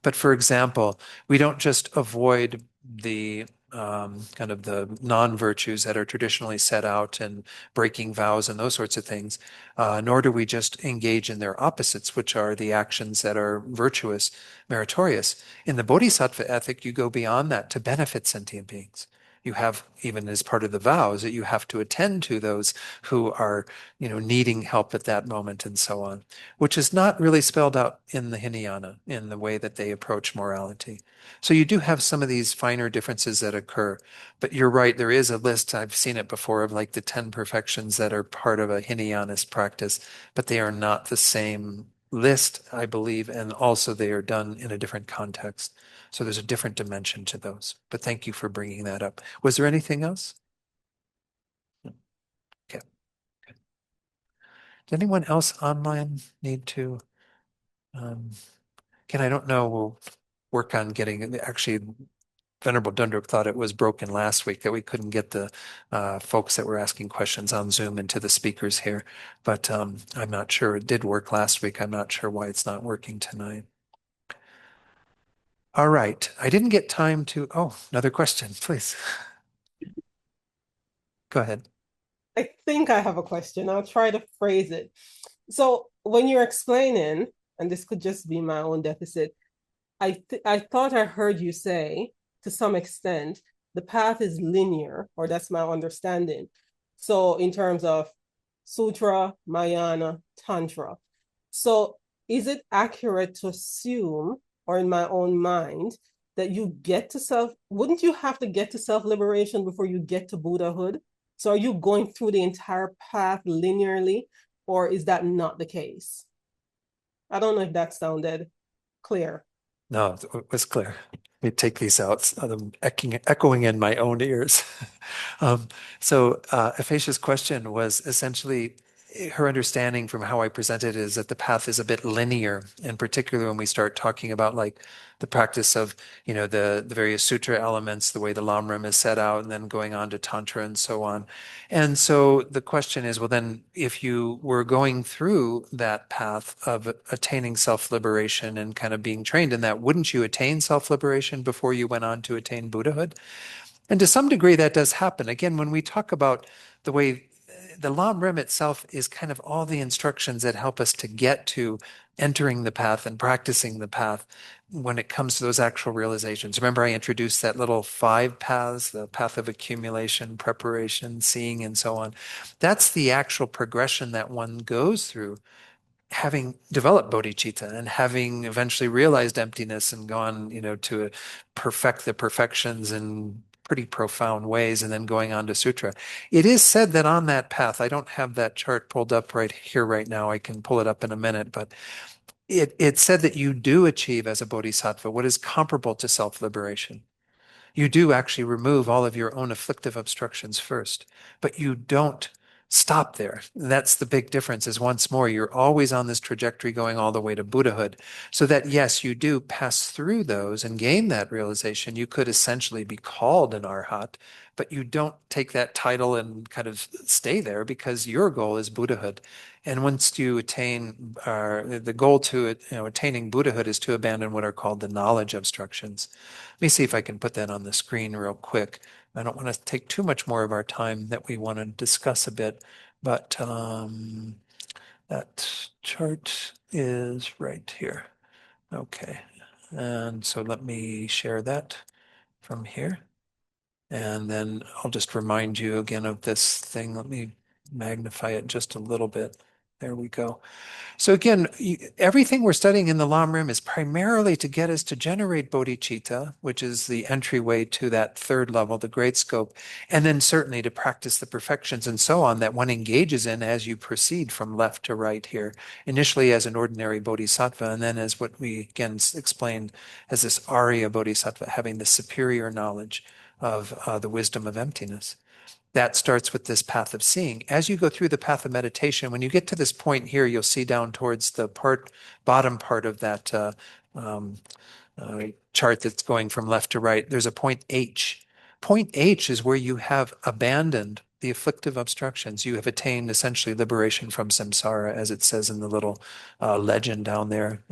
But for example, we don't just avoid the kind of the non-virtues that are traditionally set out and breaking vows and those sorts of things, nor do we just engage in their opposites, which are the actions that are virtuous, meritorious. In the bodhisattva ethic, you go beyond that to benefit sentient beings. You have, even as part of the vows, that you have to attend to those who are, needing help at that moment and so on, which is not really spelled out in the Hinayana in the way that they approach morality. So you do have some of these finer differences that occur. But you're right, there is a list, I've seen it before, of like the 10 perfections that are part of a Hinayanist practice, but they are not the same list, I believe, and also they are done in a different context. So there's a different dimension to those. But thank you for bringing that up. Was there anything else? Okay. Good. Does anyone else online need to? Um, Ken, I don't know. We'll work on getting, actually, Venerable Dundrup thought it was broken last week that we couldn't get the folks that were asking questions on Zoom into the speakers here. But I'm not sure. It did work last week. I'm not sure why it's not working tonight. All right. I didn't get time to. Oh, another question, please. Go ahead. I think I have a question. I'll try to phrase it. So when you're explaining, and this could just be my own deficit, I thought I heard you say, to some extent, the path is linear, or that's my understanding. So in terms of Sutra, Mahayana, Tantra. So is it accurate to assume, or in my own mind, that you get to wouldn't you have to get to self-liberation before you get to Buddhahood? So are you going through the entire path linearly, or is that not the case? I don't know if that sounded clear. No, it was clear. Let me take these out. I'm echoing in my own ears. So Aphacia's question was essentially her understanding from how I presented is that the path is a bit linear, in particular when we start talking about like the practice of, the various sutra elements, the way the Lamrim is set out, and then going on to Tantra and so on. And so the question is, well, then if you were going through that path of attaining self-liberation and kind of being trained in that, wouldn't you attain self-liberation before you went on to attain Buddhahood? And to some degree, that does happen. Again, when we talk about the way the Lam itself is kind of all the instructions that help us to get to entering the path and practicing the path when it comes to those actual realizations. Remember, I introduced that little 5 paths, the path of accumulation, preparation, seeing, and so on. That's the actual progression that one goes through having developed bodhicitta and having eventually realized emptiness and gone, to perfect the perfections in pretty profound ways and then going on to sutra. It is said that on that path, I don't have that chart pulled up right here right now. I can pull it up in a minute, but it said that you do achieve as a bodhisattva what is comparable to self-liberation. You do actually remove all of your own afflictive obstructions first, but you don't stop there. That's the big difference is once more, you're always on this trajectory going all the way to Buddhahood. So that yes, you do pass through those and gain that realization. You could essentially be called an arhat, but you don't take that title and kind of stay there because your goal is Buddhahood. And once you attain, the goal to attaining Buddhahood is to abandon what are called the knowledge obstructions. Let me see if I can put that on the screen real quick. I don't want to take too much more of our time that we want to discuss a bit, but that chart is right here. Okay, and so let me share that from here. And then I'll just remind you again of this thing. Let me magnify it just a little bit. There we go. So again, everything we're studying in the Lamrim is primarily to get us to generate bodhicitta, which is the entryway to that third level, the great scope, and then certainly to practice the perfections and so on that one engages in as you proceed from left to right here, initially as an ordinary bodhisattva, and then as what we again explained as this Arya bodhisattva, having the superior knowledge of the wisdom of emptiness. That starts with this path of seeing. As you go through the path of meditation, when you get to this point here, you'll see down towards the bottom part of that chart that's going from left to right, there's a point H. Point H is where you have abandoned the afflictive obstructions. You have attained essentially liberation from samsara, as it says in the little legend down there.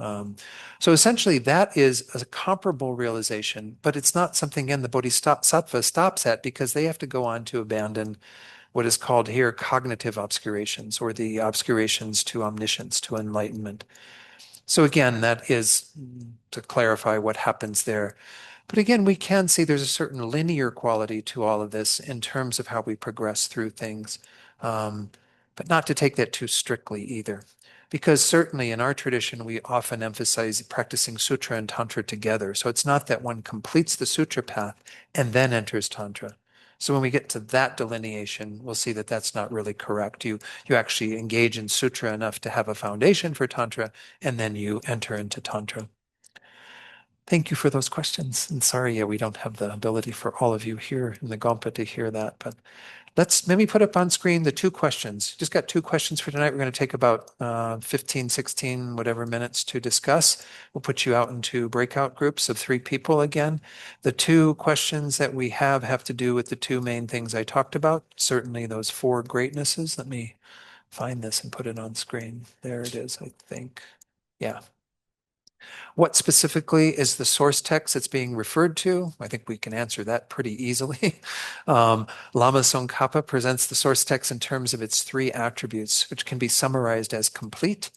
So essentially, that is a comparable realization, but it's not something, again, the bodhisattva stops at, because they have to go on to abandon what is called here cognitive obscurations, or the obscurations to omniscience, to enlightenment. So again, that is to clarify what happens there. But again, we can see there's a certain linear quality to all of this in terms of how we progress through things, but not to take that too strictly either. Because certainly in our tradition, we often emphasize practicing sutra and tantra together. So it's not that one completes the sutra path and then enters tantra. So when we get to that delineation, we'll see that that's not really correct. You actually engage in sutra enough to have a foundation for tantra, and then you enter into tantra. Thank you for those questions. And sorry, we don't have the ability for all of you here in the Gompa to hear that, but let's maybe put up on screen the 2 questions. Just got 2 questions for tonight. We're going to take about 15, 16, whatever minutes to discuss. We'll put you out into breakout groups of 3 people again. The 2 questions that we have to do with the 2 main things I talked about. Certainly those 4 greatnesses. Let me find this and put it on screen. There it is, I think. Yeah. What specifically is the source text that's being referred to? I think we can answer that pretty easily. Lama Tsongkhapa presents the source text in terms of its 3 attributes, which can be summarized as complete,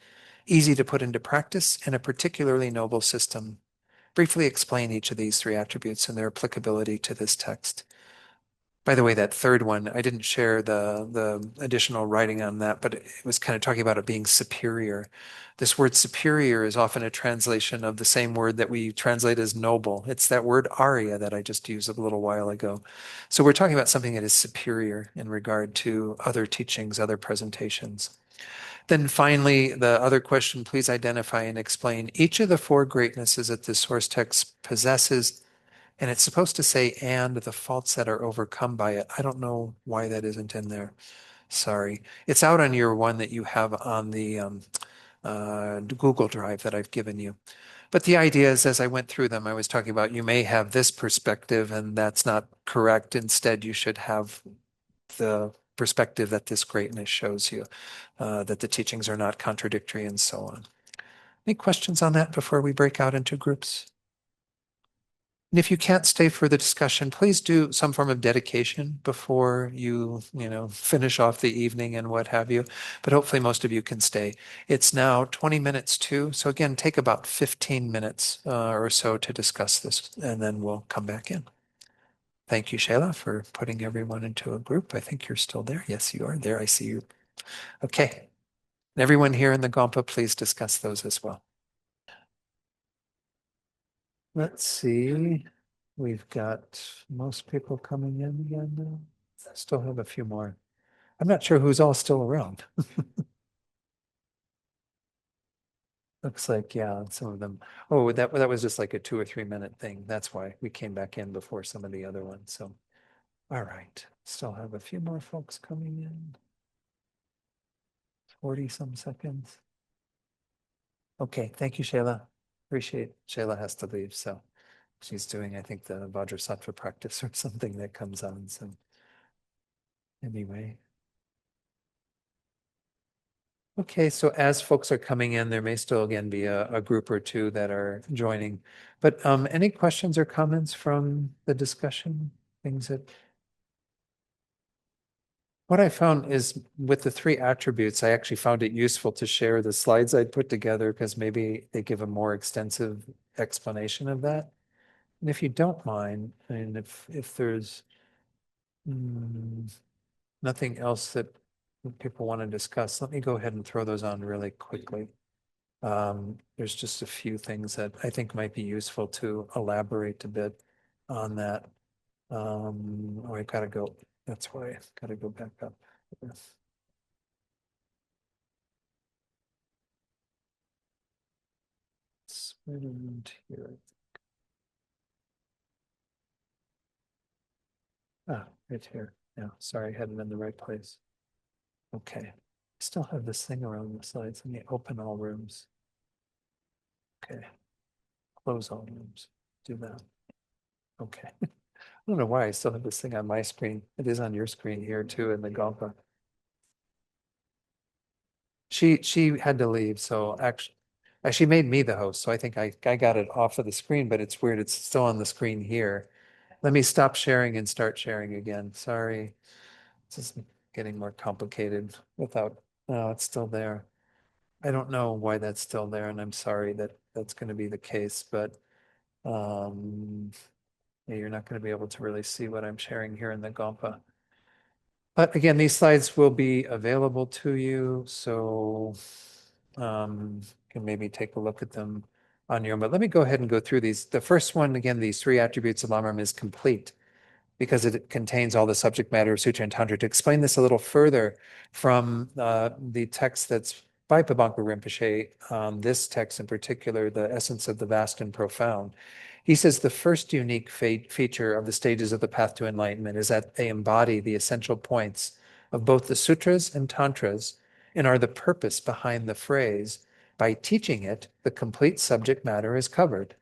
easy to put into practice, and a particularly noble system. Briefly explain each of these 3 attributes and their applicability to this text. By the way, that third one, I didn't share the additional writing on that, but it was kind of talking about it being superior. This word superior is often a translation of the same word that we translate as noble. It's that word Arya that I just used a little while ago. So we're talking about something that is superior in regard to other teachings, other presentations. Then finally, the other question, please identify and explain each of the 4 greatnesses that the source text possesses. And it's supposed to say, and the faults that are overcome by it. I don't know why that isn't in there. Sorry. It's out on your one that you have on the Google Drive that I've given you. But the idea is, as I went through them, I was talking about you may have this perspective and that's not correct. Instead, you should have the perspective that this greatness shows you, that the teachings are not contradictory and so on. Any questions on that before we break out into groups? And if you can't stay for the discussion, please do some form of dedication before you finish off the evening and what have you. But hopefully most of you can stay. It's now 20 minutes to, so again, take about 15 minutes or so to discuss this, and then we'll come back in. Thank you, Shayla, for putting everyone into a group. I think you're still there. Yes, you are there. I see you. Okay. And everyone here in the Gompa, please discuss those as well. Let's see. We've got most people coming in again now. Still have a few more. I'm not sure who's all still around. Looks like, yeah, some of them. Oh, that was just like a 2 or 3 minute thing. That's why we came back in before some of the other ones. So, all right. Still have a few more folks coming in. 40 some seconds. Okay. Thank you, Shayla. Appreciate Shayla has to leave. So she's doing, I think, the Vajrasattva practice or something that comes on. So anyway. Okay, so as folks are coming in, there may still again be a group or 2 that are joining. But any questions or comments from the discussion? Things that What I found is with the three attributes, I actually found it useful to share the slides I'd put together because maybe they give a more extensive explanation of that. And if you don't mind, and if there's nothing else that people want to discuss, let me go ahead and throw those on really quickly. There's just a few things that I think might be useful to elaborate a bit on that. Oh, I gotta go. That's why I gotta go back up. It's right around here. Ah, right here. Yeah, sorry, I hadn't been in the right place. Okay. I still have this thing around the slides. Let me open all rooms. Okay. Close all rooms. Do that. Okay. I don't know why I still have this thing on my screen. It is on your screen here too in the Gompa. She had to leave, so actually she made me the host, so I think I got it off of the screen, but it's weird. It's still on the screen here. Let me stop sharing and start sharing again. Sorry. This is getting more complicated without, no, it's still there. I don't know why that's still there, and I'm sorry that that's going to be the case, but yeah, you're not going to be able to really see what I'm sharing here in the Gompa. But again, these slides will be available to you, so you can maybe take a look at them on your own. But let me go ahead and go through these. The first one, again, these three attributes of Lamrim is complete because it contains all the subject matter of Sutra and Tantra. To explain this a little further from the text that's by Pabanka Rinpoche, this text in particular, the essence of the vast and profound. He says the first unique feature of the stages of the path to enlightenment is that they embody the essential points of both the sutras and tantras and are the purpose behind the phrase, by teaching it, the complete subject matter is covered.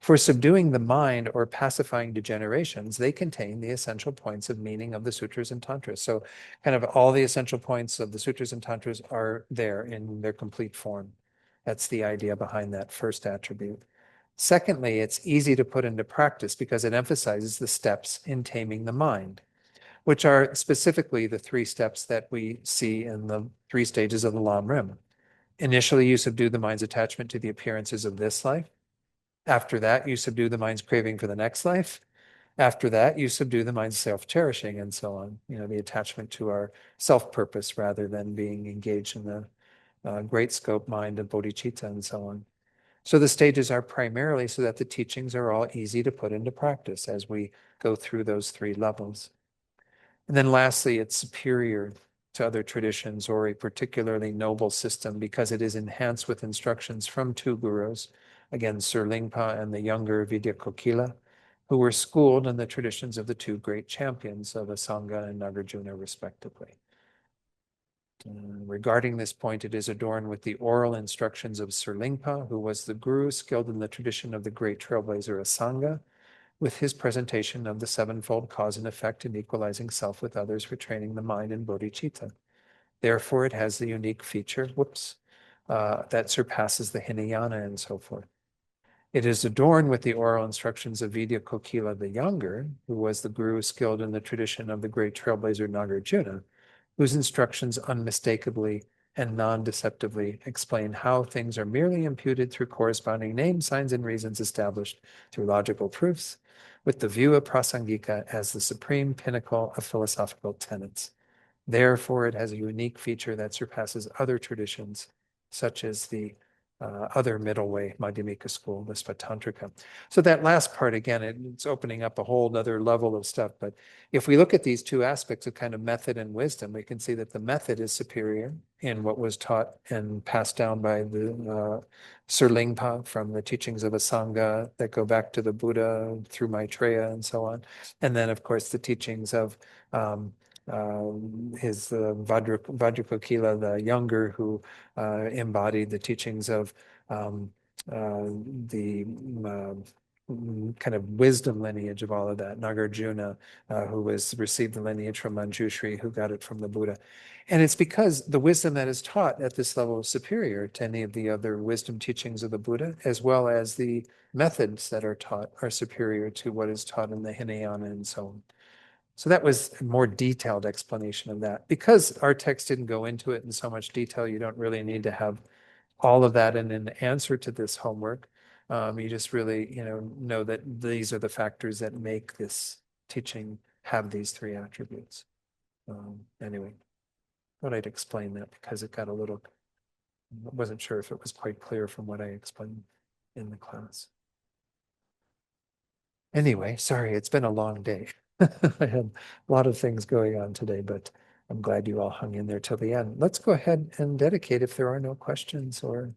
For subduing the mind or pacifying degenerations, they contain the essential points of meaning of the sutras and tantras. So kind of all the essential points of the sutras and tantras are there in their complete form. That's the idea behind that first attribute. Secondly, it's easy to put into practice because it emphasizes the steps in taming the mind, which are specifically the three steps that we see in the three stages of the Lamrim. Initially, you subdue the mind's attachment to the appearances of this life. After that, you subdue the mind's craving for the next life. After that, you subdue the mind's self-cherishing and so on, the attachment to our self-purpose rather than being engaged in the great scope mind of bodhicitta and so on. So the stages are primarily so that the teachings are all easy to put into practice as we go through those three levels. And then lastly, it's superior to other traditions or a particularly noble system because it is enhanced with instructions from two gurus, again, Sir Lingpa and the younger Vidyakokila, who were schooled in the traditions of the two great champions of Asanga and Nagarjuna, respectively. Regarding this point, it is adorned with the oral instructions of Sir Lingpa, who was the guru skilled in the tradition of the great trailblazer Asanga, with his presentation of the sevenfold cause and effect in equalizing self with others for training the mind in bodhicitta. Therefore, it has the unique feature, that surpasses the Hinayana and so forth. It is adorned with the oral instructions of Vidyakokila the younger, who was the guru skilled in the tradition of the great trailblazer Nagarjuna, whose instructions unmistakably and non-deceptively explain how things are merely imputed through corresponding names, signs, and reasons established through logical proofs, with the view of prasangika as the supreme pinnacle of philosophical tenets. Therefore, it has a unique feature that surpasses other traditions, such as the other middle way Madhyamika school, the Svatantrika. So that last part, again, it's opening up a whole other level of stuff. But if we look at these two aspects of kind of method and wisdom, we can see that the method is superior in what was taught and passed down by the Sir Lingpa from the teachings of Asanga that go back to the Buddha through Maitreya and so on. And then, of course, the teachings of his Vajrakokila the younger, who embodied the teachings of the kind of wisdom lineage of all of that. Nagarjuna, who received the lineage from Manjushri, who got it from the Buddha. And it's because the wisdom that is taught at this level is superior to any of the other wisdom teachings of the Buddha, as well as the methods that are taught are superior to what is taught in the Hinayana and so on. So that was a more detailed explanation of that. Because our text didn't go into it in so much detail, you don't really need to have all of that in an answer to this homework. You just really, know that these are the factors that make this teaching have these three attributes. Anyway, thought I'd explain that because it got a little, wasn't sure if it was quite clear from what I explained in the class. Anyway, sorry, it's been a long day. I had a lot of things going on today, but I'm glad you all hung in there till the end. Let's go ahead and dedicate if there are no questions or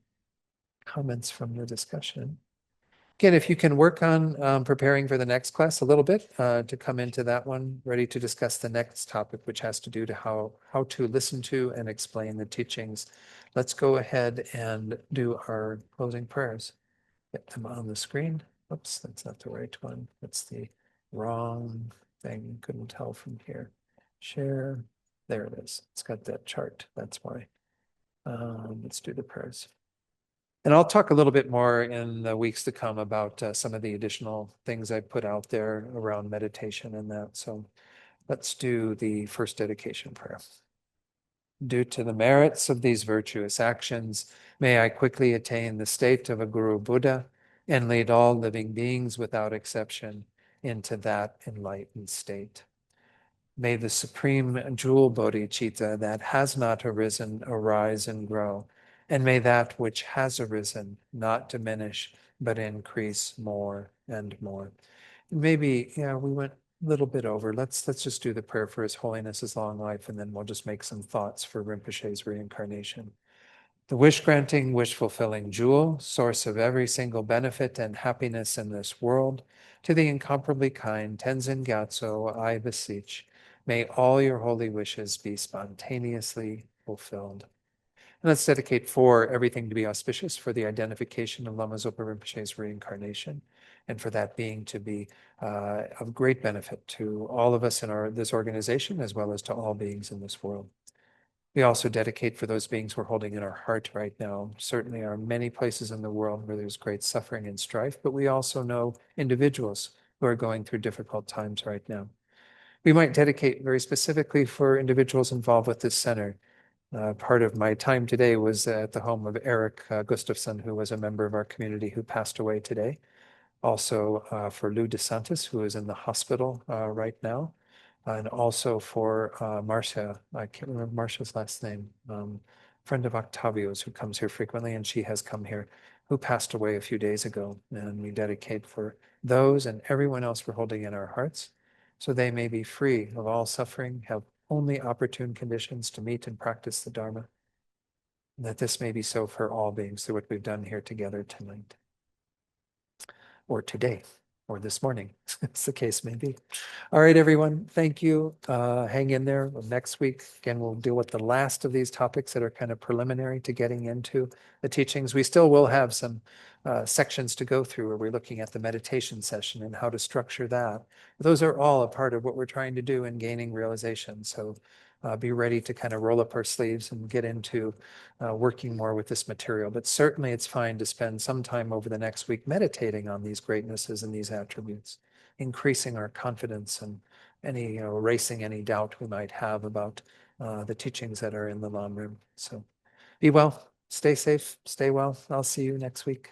comments from the discussion. Again, if you can work on preparing for the next class a little bit to come into that one, ready to discuss the next topic, which has to do to how to listen to and explain the teachings. Let's go ahead and do our closing prayers. Get them on the screen. Oops, that's not the right one. That's the wrong thing. Couldn't tell from here. Share. There it is. It's got that chart. That's why. Let's do the prayers. And I'll talk a little bit more in the weeks to come about some of the additional things I put out there around meditation and that. So let's do the first dedication prayer. Due to the merits of these virtuous actions, may I quickly attain the state of a Guru Buddha and lead all living beings without exception into that enlightened state. May the supreme jewel bodhicitta that has not arisen arise and grow, and may that which has arisen not diminish, but increase more and more. Maybe, we went a little bit over. Let's just do the prayer for His Holiness's long life, and then we'll just make some thoughts for Rinpoche's reincarnation. The wish-granting, wish-fulfilling jewel, source of every single benefit and happiness in this world, to the incomparably kind Tenzin Gyatso, I beseech, may all your holy wishes be spontaneously fulfilled. And let's dedicate for everything to be auspicious for the identification of Lama Zopa Rinpoche's reincarnation, and for that being to be of great benefit to all of us in this organization, as well as to all beings in this world. We also dedicate for those beings we're holding in our heart right now. Certainly are many places in the world where there's great suffering and strife, but we also know individuals who are going through difficult times right now. We might dedicate very specifically for individuals involved with this center. Part of my time today was at the home of Eric Gustafson, who was a member of our community who passed away today. Also for Lou DeSantis, who is in the hospital right now. And also for Marcia, I can't remember Marcia's last name, friend of Octavio's who comes here frequently, and she has come here, who passed away a few days ago. And we dedicate for those and everyone else we're holding in our hearts, so they may be free of all suffering, have only opportune conditions to meet and practice the Dharma, and that this may be so for all beings through what we've done here together tonight, or today, or this morning, as the case may be. All right, everyone, thank you. Hang in there. Next week, again, we'll deal with the last of these topics that are kind of preliminary to getting into the teachings. We still will have some sections to go through where we're looking at the meditation session and how to structure that. Those are all a part of what we're trying to do in gaining realization. So be ready to kind of roll up our sleeves and get into working more with this material. But certainly it's fine to spend some time over the next week meditating on these greatnesses and these attributes, increasing our confidence and erasing any doubt we might have about the teachings that are in the Lamrim. So be well, stay safe, stay well. I'll see you next week.